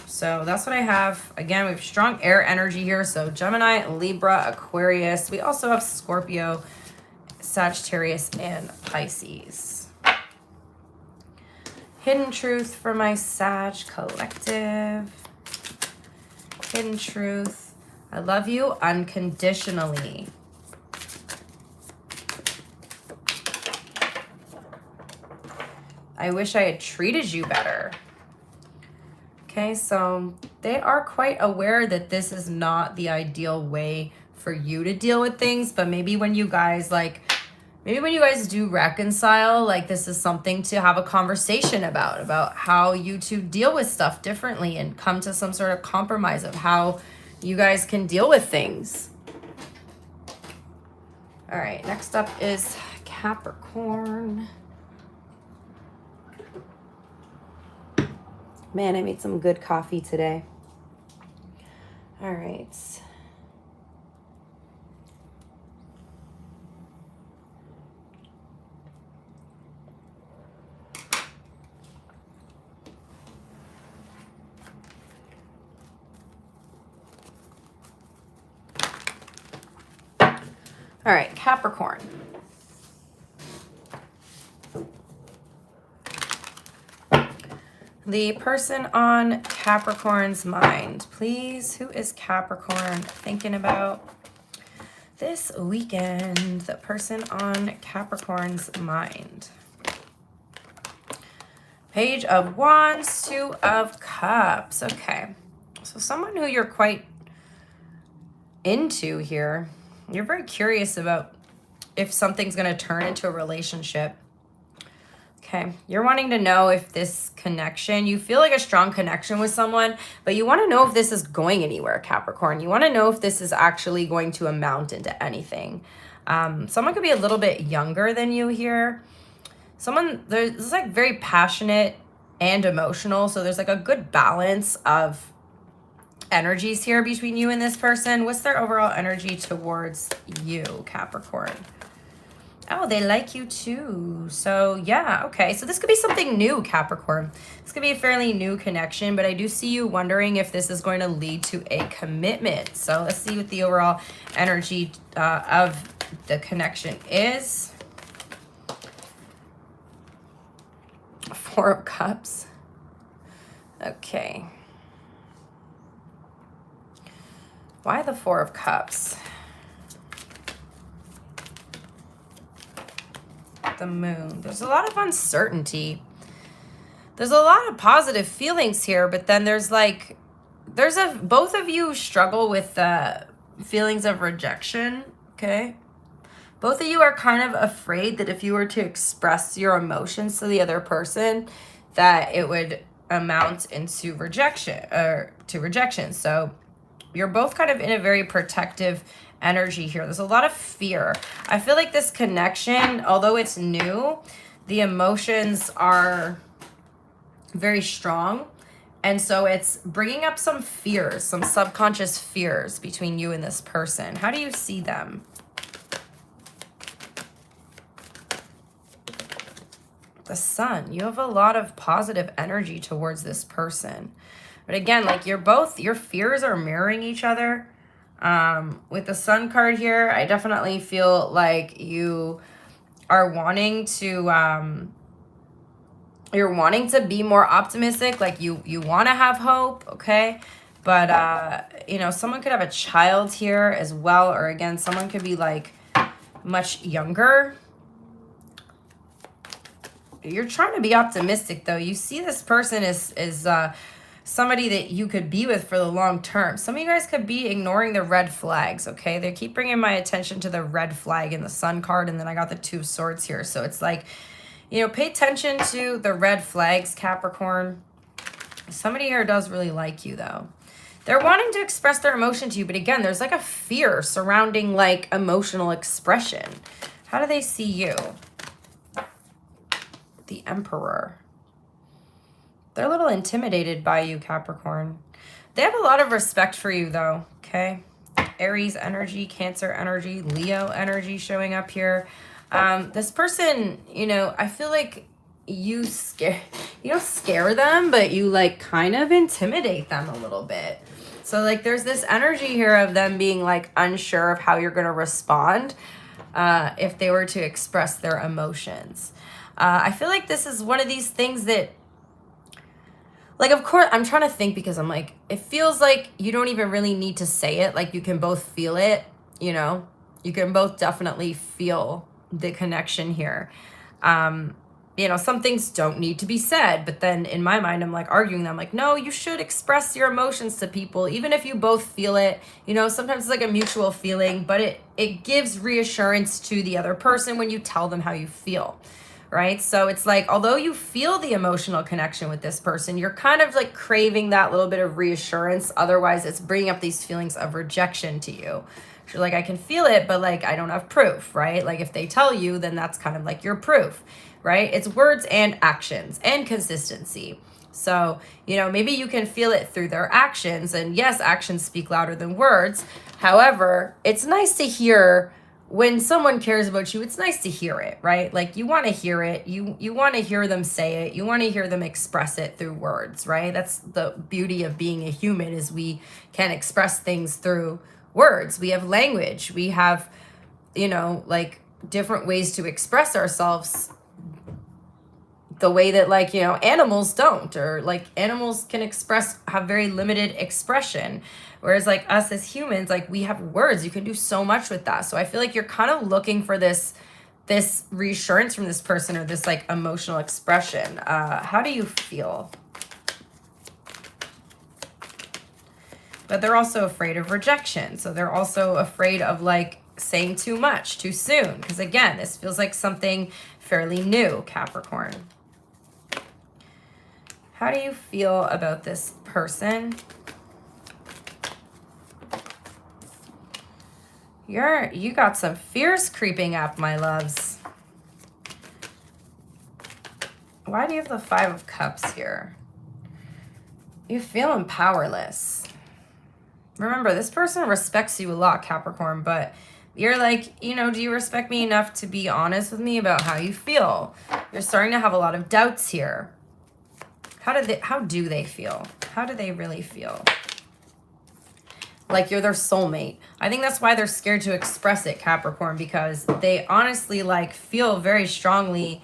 So that's what I have. Again, we have strong air energy here. So Gemini, Libra, Aquarius. We also have Scorpio, Sagittarius, and Pisces. Hidden truth for my Sag collective. Hidden truth. I love you unconditionally. I wish I had treated you better. Okay, so they are quite aware that this is not the ideal way for you to deal with things, but maybe when you guys do reconcile, like this is something to have a conversation about how you two deal with stuff differently and come to some sort of compromise of how you guys can deal with things. All right, next up is Capricorn. Man, I made some good coffee today. All right. All right, Capricorn. The person on Capricorn's mind, please. Who is Capricorn thinking about this weekend? The person on Capricorn's mind. Page of Wands, Two of Cups. Okay. So someone who you're quite into here. You're very curious about if something's going to turn into a relationship. Okay. You're wanting to know if this connection, you feel like a strong connection with someone, but you want to know if this is going anywhere, Capricorn. You want to know if this is actually going to amount into anything. Someone could be a little bit younger than you here. Someone, there's like very passionate and emotional. So there's like a good balance of energies here between you and this person. What's their overall energy towards you, Capricorn? Oh, they like you too. So yeah, okay. So this could be something new, Capricorn. This could be a fairly new connection, but I do see you wondering if this is going to lead to a commitment. So let's see what the overall energy of the connection is. Four of Cups. Okay. Why the Four of Cups? The Moon. There's a lot of uncertainty. There's a lot of positive feelings here, but then there's both of you struggle with feelings of rejection, okay? Both of you are kind of afraid that if you were to express your emotions to the other person, that it would amount into rejection or to rejection. So you're both kind of in a very protective energy here. There's a lot of fear. I feel like this connection, although it's new, the emotions are very strong. And so it's bringing up some fears, some subconscious fears between you and this person. How do you see them? The Sun. You have a lot of positive energy towards this person. But again, like your fears are mirroring each other. With the Sun card here, I definitely feel like you are wanting to, you're wanting to be more optimistic. Like you want to have hope. Okay. But, you know, someone could have a child here as well. Or again, someone could be like much younger. You're trying to be optimistic though. You see this person is somebody that you could be with for the long term. Some of you guys could be ignoring the red flags, okay? They keep bringing my attention to the red flag in the Sun card, and then I got the Two of Swords here. So it's like, you know, pay attention to the red flags, Capricorn. Somebody here does really like you, though. They're wanting to express their emotion to you, but again, there's like a fear surrounding like emotional expression. How do they see you? The Emperor. They're a little intimidated by you, Capricorn. They have a lot of respect for you, though, okay? Aries energy, Cancer energy, Leo energy showing up here. This person, you know, I feel like you don't scare them, but you, like, kind of intimidate them a little bit. So, like, there's this energy here of them being, like, unsure of how you're going to respond if they were to express their emotions. I feel like this is one of these things that, like, of course, I'm trying to think because I'm like, it feels like you don't even really need to say it. Like, you can both feel it, you know? You can both definitely feel the connection here. You know, some things don't need to be said, but then in my mind, I'm like arguing them. Like, no, you should express your emotions to people, even if you both feel it. You know, sometimes it's like a mutual feeling, but it gives reassurance to the other person when you tell them how you feel. Right? So it's like, although you feel the emotional connection with this person, you're kind of like craving that little bit of reassurance. Otherwise, it's bringing up these feelings of rejection to you. You're like, I can feel it, but like, I don't have proof, right? Like if they tell you, then that's kind of like your proof, right? It's words and actions and consistency. So, you know, maybe you can feel it through their actions. And yes, actions speak louder than words. However, it's nice to hear when someone cares about you, it's nice to hear it, right? Like you want to hear it. You want to hear them say it. You want to hear them express it through words, right? That's the beauty of being a human is we can express things through words. We have language. We have you know, like different ways to express ourselves the way that, like, you know, animals don't, or like animals can have very limited expression, whereas like us as humans, like we have words. You can do so much with that. So I feel like you're kind of looking for this reassurance from this person, or this like emotional expression. How do you feel? But they're also afraid of rejection. So they're also afraid of like saying too much too soon, because again, this feels like something fairly new, Capricorn. How do you feel about this person? You got some fears creeping up, my loves. Why do you have the Five of Cups here? You're feeling powerless. Remember, this person respects you a lot, Capricorn, but you're like, you know, do you respect me enough to be honest with me about how you feel? You're starting to have a lot of doubts here. How do they feel? How do they really feel? Like you're their soulmate. I think that's why they're scared to express it, Capricorn, because they honestly like feel very strongly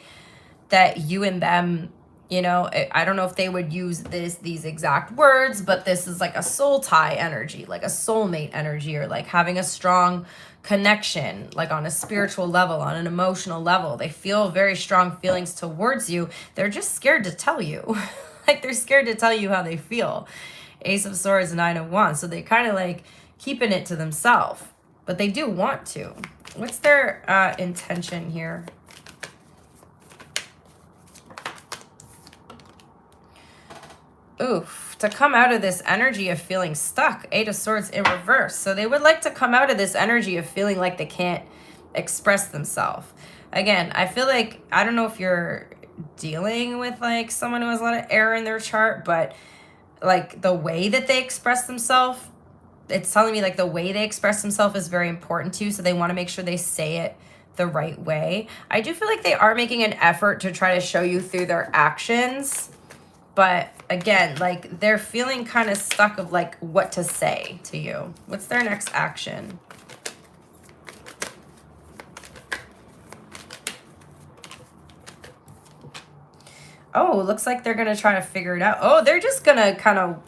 that you and them, you know, I don't know if they would use these exact words, but this is like a soul tie energy, like a soulmate energy, or like having a strong connection, like on a spiritual level, on an emotional level. They feel very strong feelings towards you. They're just scared to tell you. Like they're scared to tell you how they feel. Ace of Swords, Nine of Wands. So they kind of like keeping it to themselves, but they do want to. What's their intention here? Oof, to come out of this energy of feeling stuck. Eight of Swords in reverse. So they would like to come out of this energy of feeling like they can't express themselves. Again, I feel like, I don't know if you're dealing with like someone who has a lot of air in their chart, but like the way that they express themselves, it's telling me like the way they express themselves is very important to you. So they want to make sure they say it the right way. I do feel like they are making an effort to try to show you through their actions. But again, like they're feeling kind of stuck of like what to say to you. What's their next action? Oh, looks like they're going to try to figure it out. Oh, they're just going to kind of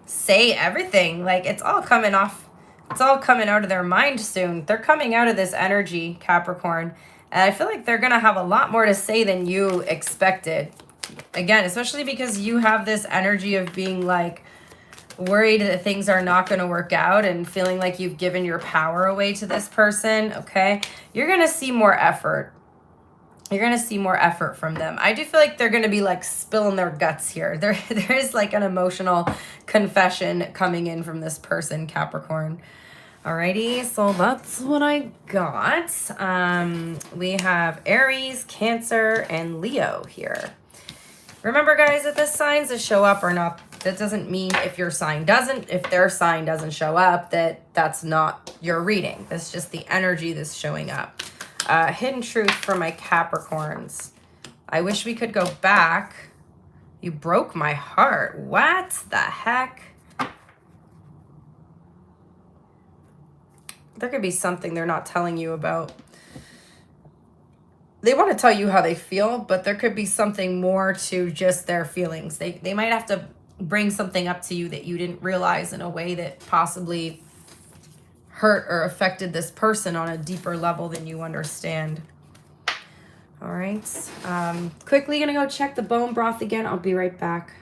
say everything. Like it's all coming off. It's all coming out of their mind soon. They're coming out of this energy, Capricorn. And I feel like they're going to have a lot more to say than you expected. Again, especially because you have this energy of being like worried that things are not going to work out and feeling like you've given your power away to this person. Okay. You're going to see more effort. You're going to see more effort from them. I do feel like they're going to be like spilling their guts here. There is like an emotional confession coming in from this person, Capricorn. Alrighty, so that's what I got. We have Aries, Cancer, and Leo here. Remember, guys, that the signs that show up are not, that doesn't mean if their sign doesn't show up, that's not your reading. That's just the energy that's showing up. Hidden truth for my Capricorns. I wish we could go back. You broke my heart. What the heck? There could be something they're not telling you about. They want to tell you how they feel, but there could be something more to just their feelings. They might have to bring something up to you that you didn't realize in a way that possibly hurt or affected this person on a deeper level than you understand. All right. Quickly gonna go check the bone broth again. I'll be right back.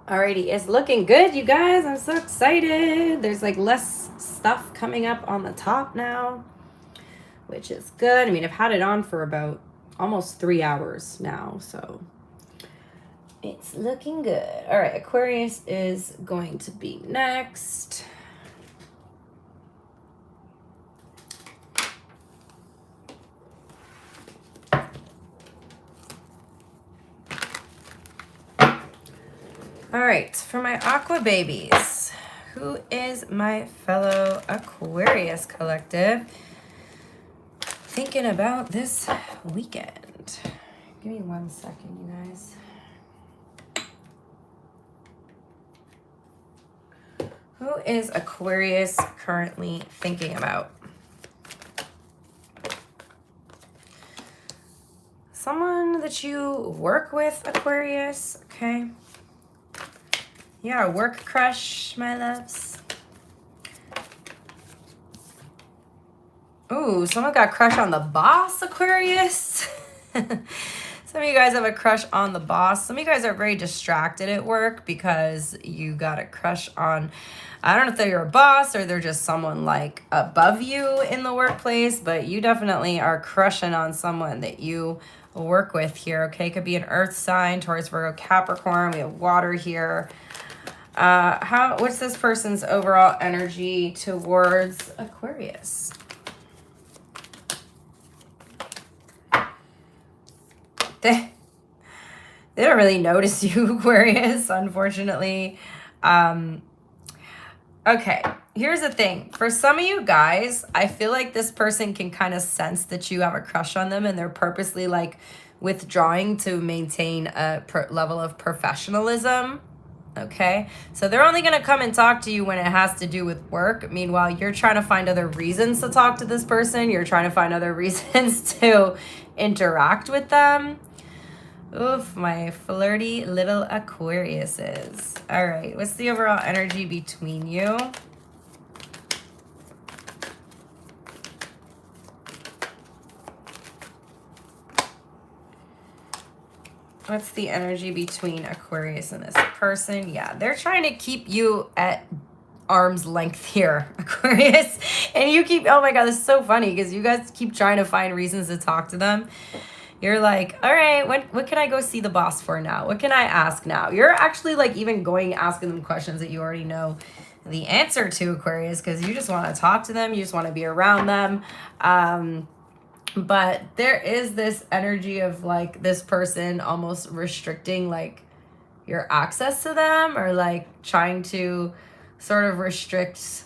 Alrighty, it's looking good, you guys. I'm so excited. There's like less stuff coming up on the top now, which is good. I mean, I've had it on for about almost 3 hours now, so it's looking good. All right, Aquarius is going to be next. All right, for my Aqua babies, who is my fellow Aquarius collective thinking about this weekend? Give me 1 second, you guys. Who is Aquarius currently thinking about? Someone that you work with, Aquarius, okay? Yeah, work crush, my loves. Ooh, someone got a crush on the boss, Aquarius. Some of you guys have a crush on the boss. Some of you guys are very distracted at work because you got a crush on, I don't know if they're your boss or they're just someone like above you in the workplace, but you definitely are crushing on someone that you work with here, okay? Could be an earth sign, Taurus, Virgo, Capricorn. We have water here. What's this person's overall energy towards Aquarius? They don't really notice you, Aquarius, unfortunately. Okay, here's the thing. For some of you guys, I feel like this person can kind of sense that you have a crush on them and they're purposely like withdrawing to maintain a level of professionalism. Okay, so they're only going to come and talk to you when it has to do with work. Meanwhile, you're trying to find other reasons to talk to this person. You're trying to find other reasons to interact with them. Oof, my flirty little Aquariuses. All right, what's the overall energy between you? What's the energy between Aquarius and this person? Yeah, they're trying to keep you at arm's length here, Aquarius. And you keep, oh my God, this is so funny because you guys keep trying to find reasons to talk to them. You're like, all right, what can I go see the boss for now? What can I ask now? You're actually like even asking them questions that you already know the answer to, Aquarius, because you just want to talk to them. You just want to be around them. But there is this energy of like this person almost restricting like your access to them or like trying to sort of restrict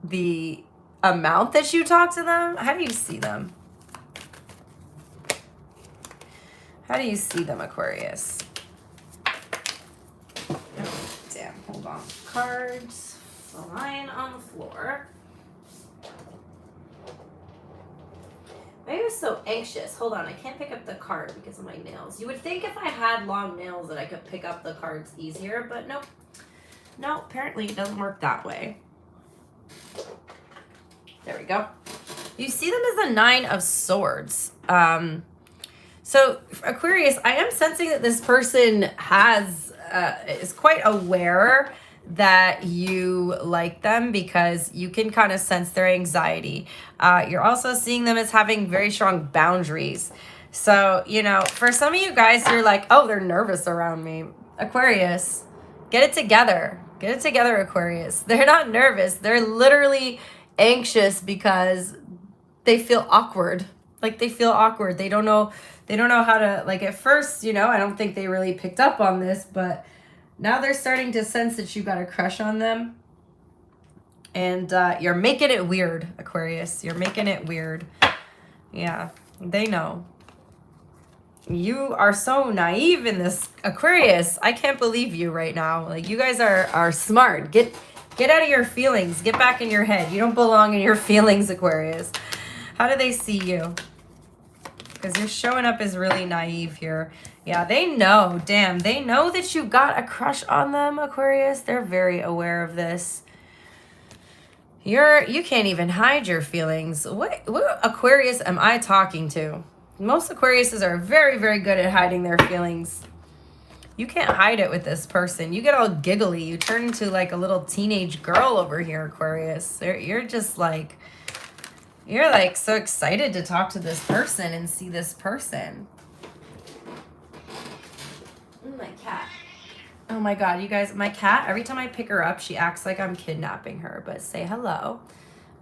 the amount that you talk to them. How do you see them? How do you see them, Aquarius? Oh, damn, hold on. Cards flying on the floor. Maybe I was so anxious. Hold on, I can't pick up the card because of my nails. You would think if I had long nails that I could pick up the cards easier, but nope. No, apparently it doesn't work that way. There we go. You see them as the Nine of Swords. So Aquarius, I am sensing that this person is quite aware that you like them because you can kind of sense their anxiety. You're also seeing them as having very strong boundaries. So, you know, for some of you guys, you're like, oh, they're nervous around me. Aquarius, get it together. Get it together, Aquarius. They're not nervous. They're literally anxious because they feel awkward. Like they feel awkward. They don't know how to, like at first, you know, I don't think they really picked up on this, but now they're starting to sense that you got a crush on them. And you're making it weird, Aquarius. You're making it weird. Yeah, they know. You are so naive in this, Aquarius. I can't believe you right now. Like you guys are smart. Get out of your feelings. Get back in your head. You don't belong in your feelings, Aquarius. How do they see you? Because you're showing up as really naive here. Yeah, they know. Damn, they know that you got a crush on them, Aquarius. They're very aware of this. You can't even hide your feelings. What Aquarius am I talking to? Most Aquariuses are very, very good at hiding their feelings. You can't hide it with this person. You get all giggly. You turn into like a little teenage girl over here, Aquarius. You're just like, you're like so excited to talk to this person and see this person. My cat. Oh my God, you guys, my cat, every time I pick her up, she acts like I'm kidnapping her, but say hello.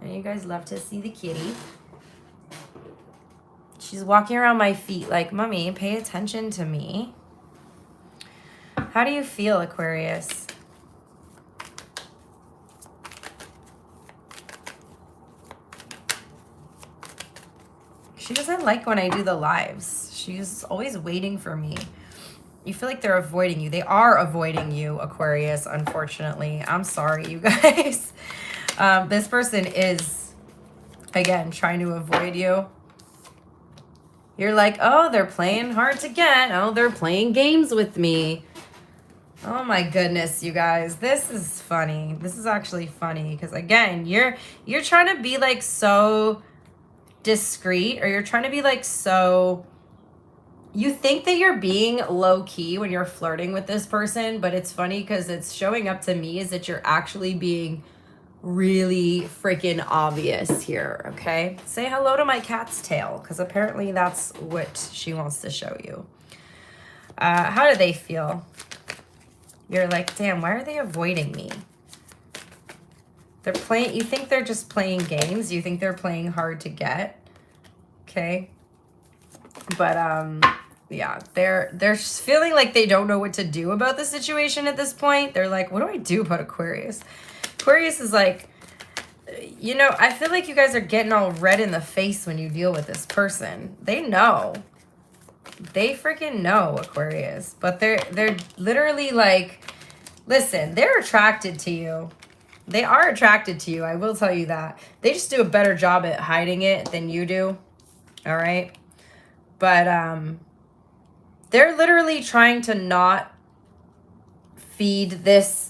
And you guys love to see the kitty. She's walking around my feet like, Mommy, pay attention to me. How do you feel, Aquarius? She doesn't like when I do the lives. She's always waiting for me. You feel like they're avoiding you. They are avoiding you, Aquarius, unfortunately. I'm sorry, you guys. This person is, again, trying to avoid you. You're like, oh, they're playing hard to get. Oh, they're playing games with me. Oh my goodness, you guys. This is funny. This is actually funny because, again, you're trying to be like so discreet, or you're trying to be like so... You think that you're being low-key when you're flirting with this person, but it's funny because it's showing up to me is that you're actually being really freaking obvious here, okay? Say hello to my cat's tail, because apparently that's what she wants to show you. How do they feel? You're like, damn, why are they avoiding me? They're playing... You think they're just playing games. You think they're playing hard to get, okay? But, yeah, they're just feeling like they don't know what to do about the situation at this point. They're like, what do I do about Aquarius? Aquarius is like, you know, I feel like you guys are getting all red in the face when you deal with this person. They know. They freaking know, Aquarius. But they're literally like, listen, they're attracted to you. They are attracted to you, I will tell you that. They just do a better job at hiding it than you do. All right? But, they're literally trying to not feed this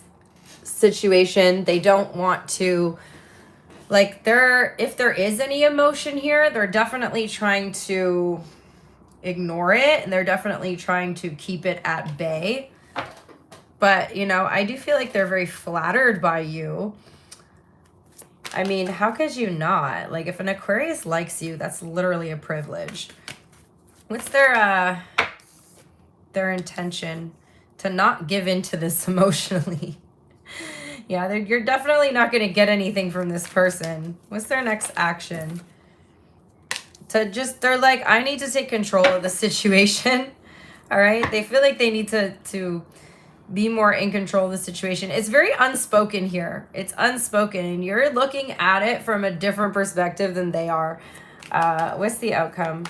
situation. They don't want to, like, if there is any emotion here, they're definitely trying to ignore it, and they're definitely trying to keep it at bay. But, you know, I do feel like they're very flattered by you. I mean, how could you not? Like, if an Aquarius likes you, that's literally a privilege. What's their intention? To not give into this emotionally. Yeah, you're definitely not going to get anything from this person. What's their next action? They're like, I need to take control of the situation. All right? They feel like they need to be more in control of the situation. It's very unspoken here. It's unspoken, and you're looking at it from a different perspective than they are. What's the outcome?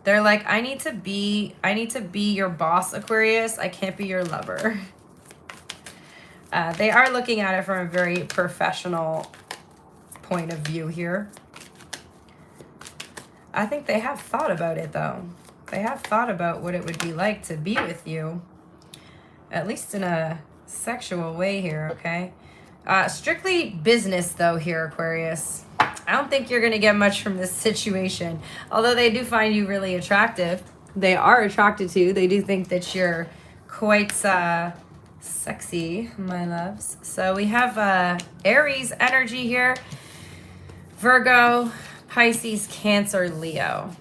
They're like, I need to be your boss, Aquarius. I can't be your lover. They are looking at it from a very professional point of view here. I think they have thought about it, though. They have thought about what it would be like to be with you. At least in a sexual way here, okay? Strictly business, though, here, Aquarius. I don't think you're going to get much from this situation. Although they do find you really attractive. They are attracted to you. They do think that you're quite sexy, my loves. So we have Aries energy here. Virgo, Pisces, Cancer, Leo.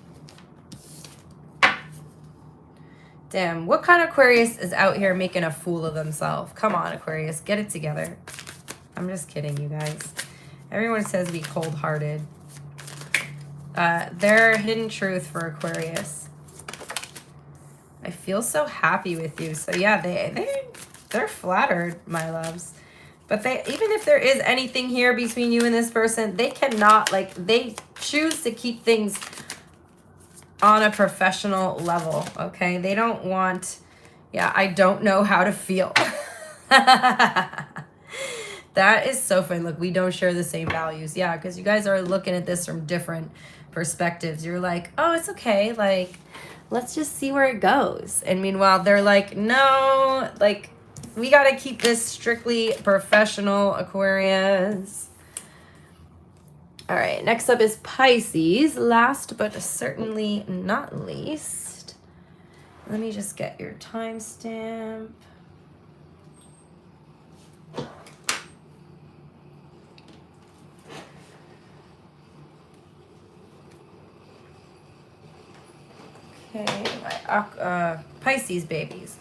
Damn, what kind of Aquarius is out here making a fool of themselves? Come on, Aquarius, get it together. I'm just kidding, you guys. Everyone says be cold-hearted. Their hidden truth for Aquarius. I feel so happy with you. So yeah, they're flattered, my loves. But even if there is anything here between you and this person, they cannot, like, they choose to keep things on a professional level, okay? They don't want, yeah, I don't know how to feel. That is so funny. Look, we don't share the same values. Yeah, because you guys are looking at this from different perspectives. You're like, oh, it's okay. Like, let's just see where it goes. And meanwhile, they're like, no, like, we got to keep this strictly professional, Aquarius. All right, next up is Pisces. Last but certainly not least. Let me just get your timestamp. Okay, my Pisces babies.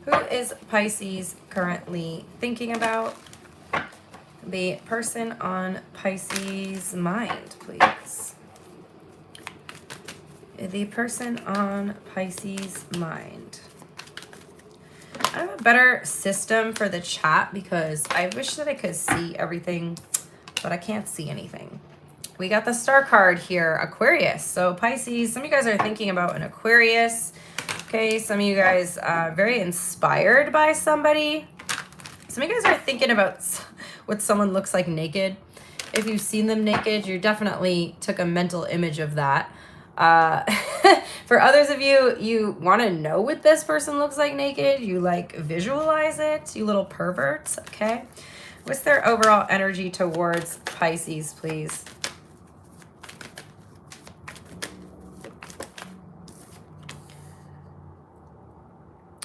Who is Pisces currently thinking about? The person on Pisces' mind, please. The person on Pisces' mind. I have a better system for the chat because I wish that I could see everything, but I can't see anything. We got the star card here, Aquarius. So Pisces, some of you guys are thinking about an Aquarius. Okay, some of you guys are very inspired by somebody. Some of you guys are thinking about what someone looks like naked. If you've seen them naked, you definitely took a mental image of that. For others of you, you want to know what this person looks like naked. You like visualize it, you little perverts, okay? What's their overall energy towards Pisces, please?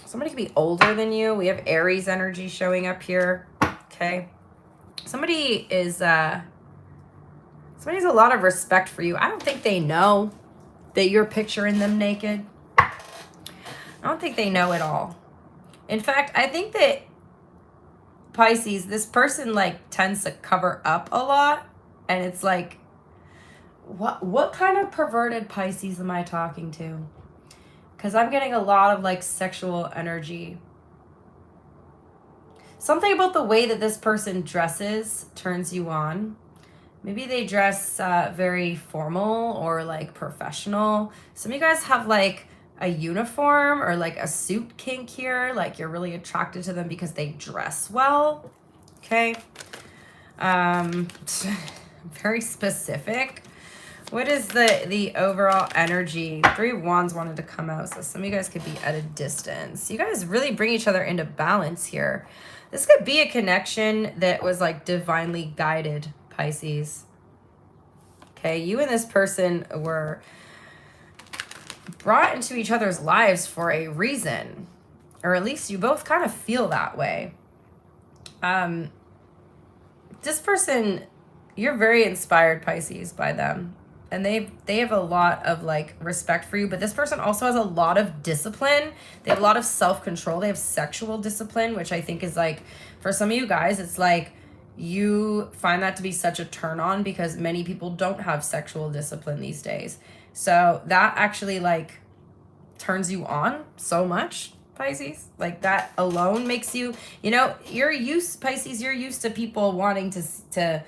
Somebody could be older than you. We have Aries energy showing up here, okay? Somebody has a lot of respect for you. I don't think they know that you're picturing them naked. I don't think they know at all. In fact, I think that Pisces, this person like tends to cover up a lot, and it's like, what kind of perverted Pisces am I talking to? Because I'm getting a lot of like sexual energy. Something about the way that this person dresses turns you on. Maybe they dress very formal or like professional. Some of you guys have like a uniform or like a suit kink here. Like you're really attracted to them because they dress well. Okay. Very specific. What is the overall energy? 3 of Wands wanted to come out, so some of you guys could be at a distance. You guys really bring each other into balance here. This could be a connection that was like divinely guided, Pisces. Okay, you and this person were brought into each other's lives for a reason, or at least you both kind of feel that way. This person, you're very inspired, Pisces, by them. And they have a lot of like respect for you, but this person also has a lot of discipline. They have a lot of self-control. They have sexual discipline, which I think is like, for some of you guys, it's like you find that to be such a turn on because many people don't have sexual discipline these days. So that actually like turns you on so much, Pisces. Like that alone makes you, Pisces, you're used to people wanting to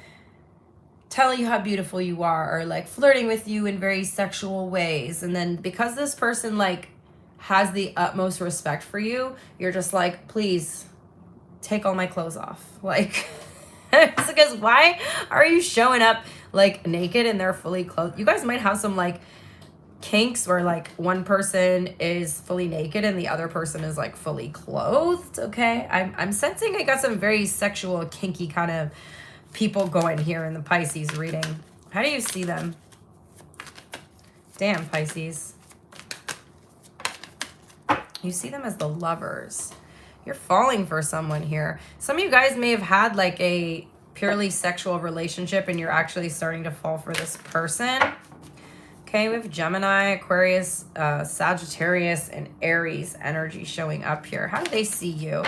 tell you how beautiful you are or like flirting with you in very sexual ways. And then because this person like has the utmost respect for you, you're just like, please take all my clothes off. Like, it's because why are you showing up like naked and they're fully clothed? You guys might have some like kinks where like one person is fully naked and the other person is like fully clothed. Okay. I'm sensing I got some very sexual, kinky kind of people going here in the Pisces reading. How do you see them? Damn, Pisces. You see them as the lovers. You're falling for someone here. Some of you guys may have had like a purely sexual relationship and you're actually starting to fall for this person. Okay, we have Gemini, Aquarius, Sagittarius, and Aries energy showing up here. How do they see you?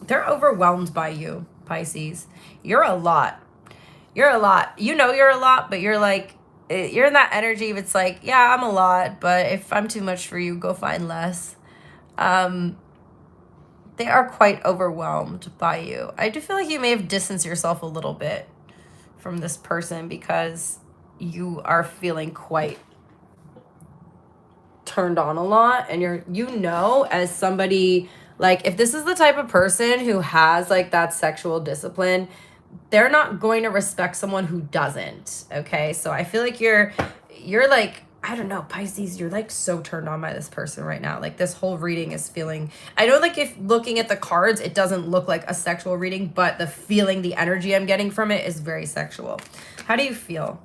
They're overwhelmed by you, Pisces. You're a lot. You're a lot. You know you're a lot, but you're like, you're in that energy. It's like, yeah, I'm a lot, but if I'm too much for you, go find less. They are quite overwhelmed by you. I do feel like you may have distanced yourself a little bit from this person because you are feeling quite turned on a lot, and as somebody, like if this is the type of person who has like that sexual discipline, they're not going to respect someone who doesn't. Okay, so I feel like you're like I don't know, Pisces, you're like so turned on by this person right now. Like this whole reading is feeling, I know like if looking at the cards, it doesn't look like a sexual reading, but the feeling, the energy I'm getting from it is very sexual. How do you feel?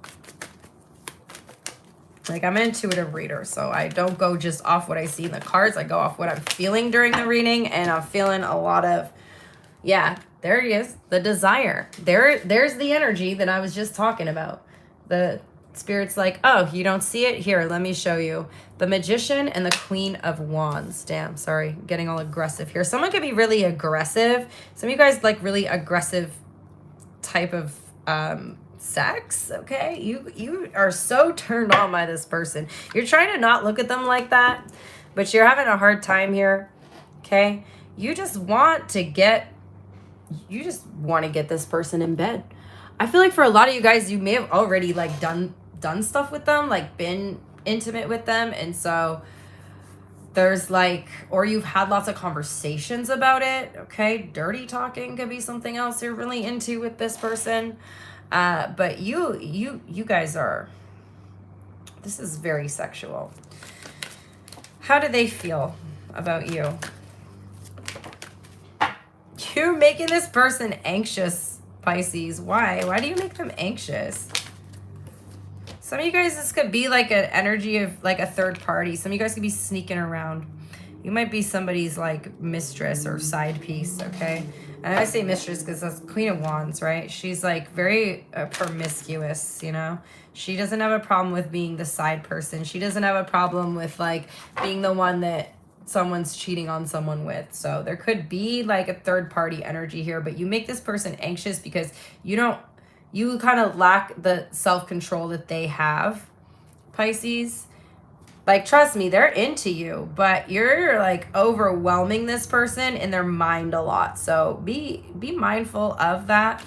Like I'm an intuitive reader, so I don't go just off what I see in the cards. I go off what I'm feeling during the reading, and I'm feeling a lot of, yeah, there it is, the desire. There's the energy that I was just talking about. The Spirit's like, oh, you don't see it? Here, let me show you. The Magician and the Queen of Wands. Damn, sorry, getting all aggressive here. Someone could be really aggressive. Some of you guys like really aggressive type of sex, okay? You are so turned on by this person. You're trying to not look at them like that, but you're having a hard time here, okay? You just want to get this person in bed. I feel like for a lot of you guys, you may have already like done stuff with them, like been intimate with them, and so there's like, or you've had lots of conversations about it, okay? Dirty talking could be something else you're really into with this person. But you guys are, this is very sexual. How do they feel about you? You're making this person anxious, Pisces. Why? Why do you make them anxious? Some of you guys, this could be like an energy of like a third party. Some of you guys could be sneaking around. You might be somebody's like mistress or side piece, okay? And I say mistress because that's Queen of Wands, right? She's like very promiscuous, you know? She doesn't have a problem with being the side person. She doesn't have a problem with like being the one that someone's cheating on someone with. So there could be like a third party energy here, but you make this person anxious because you kind of lack the self-control that they have, Pisces. Like, trust me, they're into you, but you're like overwhelming this person in their mind a lot. So be mindful of that.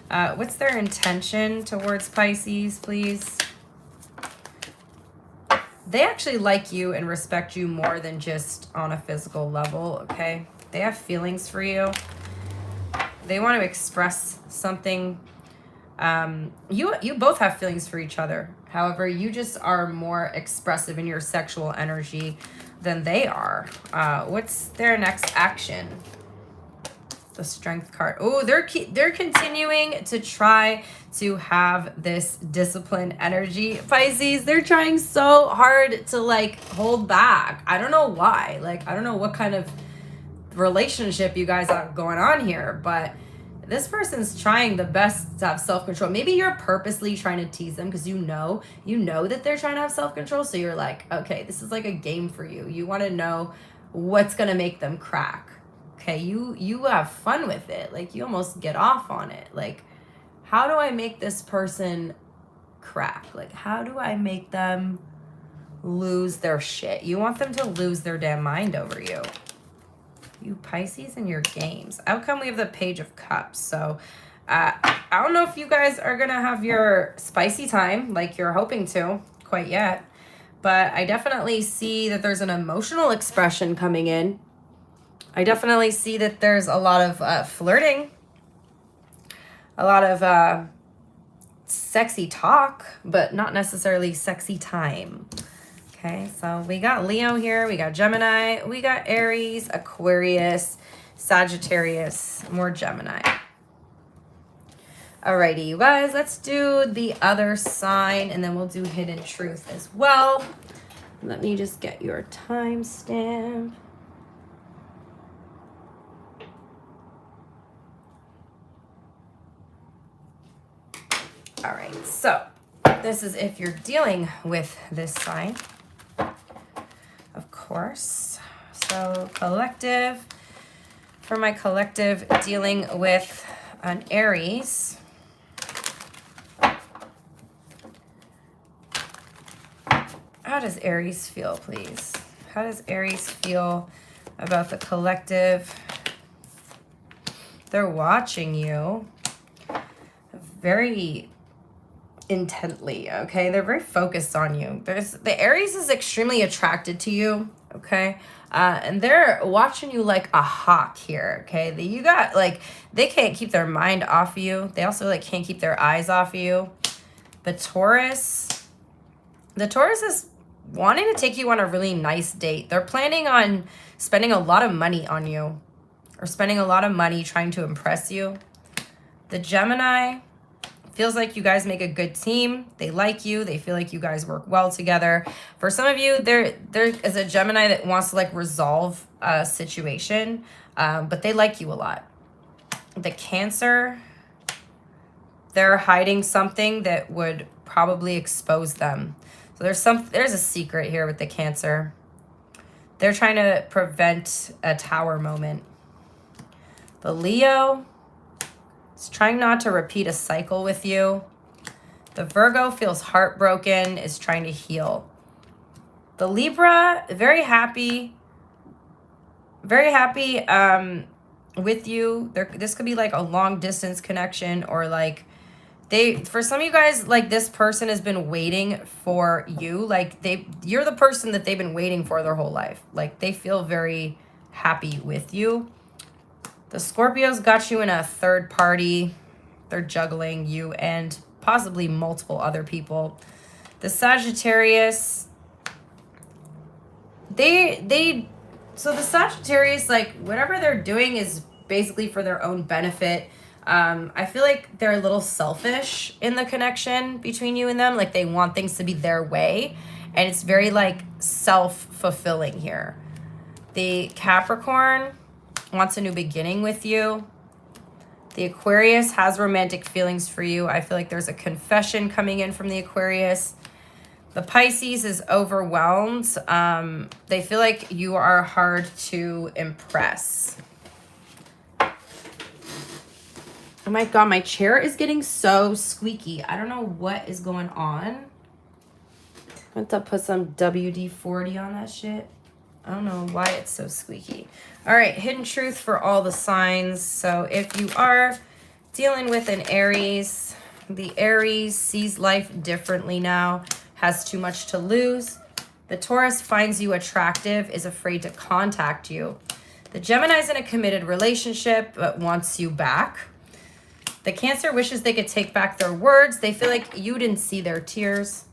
What's their intention towards Pisces, please? They actually like you and respect you more than just on a physical level, okay? They have feelings for you. They want to express something. You both have feelings for each other. However, you just are more expressive in your sexual energy than they are. What's their next action? The Strength card. Oh, they're continuing to try to have this disciplined energy, Pisces. They're trying so hard to like hold back. I don't know why. Like, I don't know what kind of relationship you guys have going on here, but this person's trying the best to have self-control. Maybe you're purposely trying to tease them because you know that they're trying to have self-control. So you're like, okay, this is like a game for you. You want to know what's going to make them crack. Okay, you have fun with it. Like, you almost get off on it. Like, how do I make this person crack? Like, how do I make them lose their shit? You want them to lose their damn mind over you. You Pisces and your games. Outcome, we have the Page of Cups. So I don't know if you guys are going to have your spicy time like you're hoping to quite yet. But I definitely see that there's an emotional expression coming in. I definitely see that there's a lot of flirting. A lot of sexy talk, but not necessarily sexy time. Okay, so we got Leo here, we got Gemini, we got Aries, Aquarius, Sagittarius, more Gemini. Alrighty, you guys, let's do the other sign, and then we'll do Hidden Truth as well. Let me just get your timestamp. All right, so this is if you're dealing with this sign, of course. So collective, for my collective dealing with an Aries. How does Aries feel, please? How does Aries feel about the collective? They're watching you very intently, okay? They're very focused on you. The Aries is extremely attracted to you, okay? And they're watching you like a hawk here, okay? You got, like, they can't keep their mind off you. They also, like, can't keep their eyes off you. The Taurus is wanting to take you on a really nice date. They're planning on spending a lot of money on you, or spending a lot of money trying to impress you. The Gemini feels like you guys make a good team. They like you. They feel like you guys work well together. For some of you, there is a Gemini that wants to like resolve a situation, but they like you a lot. The Cancer, they're hiding something that would probably expose them. So there's a secret here with the Cancer. They're trying to prevent a tower moment. The Leo is trying not to repeat a cycle with you. The Virgo feels heartbroken, is trying to heal. The Libra, very happy with you. This could be like a long distance connection, or like for some of you guys, like this person has been waiting for you. Like you're the person that they've been waiting for their whole life. Like they feel very happy with you. The Scorpios got you in a third party. They're juggling you and possibly multiple other people. The Sagittarius, so the Sagittarius, like whatever they're doing is basically for their own benefit. I feel like they're a little selfish in the connection between you and them. Like they want things to be their way, and it's very like self-fulfilling here. The Capricorn wants a new beginning with you. The Aquarius has romantic feelings for you. I feel like there's a confession coming in from the Aquarius. The Pisces is overwhelmed. They feel like you are hard to impress. Oh my God, my chair is getting so squeaky. I don't know what is going on. I want to put some WD-40 on that shit. I don't know why it's so squeaky. All right, hidden truth for all the signs. So if you are dealing with an Aries, the Aries sees life differently now, has too much to lose. The Taurus finds you attractive, is afraid to contact you. The Gemini's in a committed relationship but wants you back. The Cancer wishes they could take back their words. They feel like you didn't see their tears.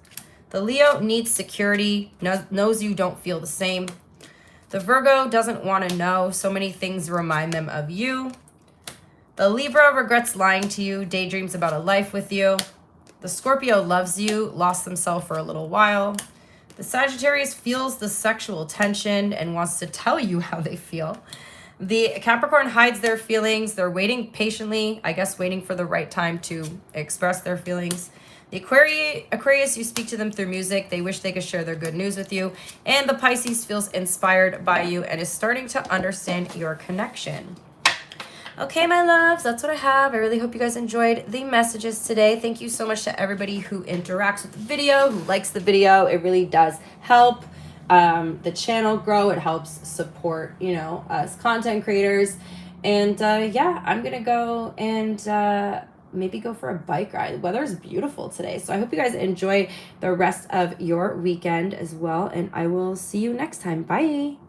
The Leo needs security, knows you don't feel the same. The Virgo doesn't want to know. So many things remind them of you. The Libra regrets lying to you, daydreams about a life with you. The Scorpio loves you, lost themselves for a little while. The Sagittarius feels the sexual tension and wants to tell you how they feel. The Capricorn hides their feelings. They're waiting patiently, I guess waiting for the right time to express their feelings. The Aquarius, you speak to them through music. They wish they could share their good news with you. And the Pisces feels inspired by you and is starting to understand your connection. Okay, my loves, that's what I have. I really hope you guys enjoyed the messages today. Thank you so much to everybody who interacts with the video, who likes the video. It really does help the channel grow. It helps support, us content creators. And yeah, I'm going to go and maybe go for a bike ride. The weather is beautiful today. So I hope you guys enjoy the rest of your weekend as well. And I will see you next time. Bye.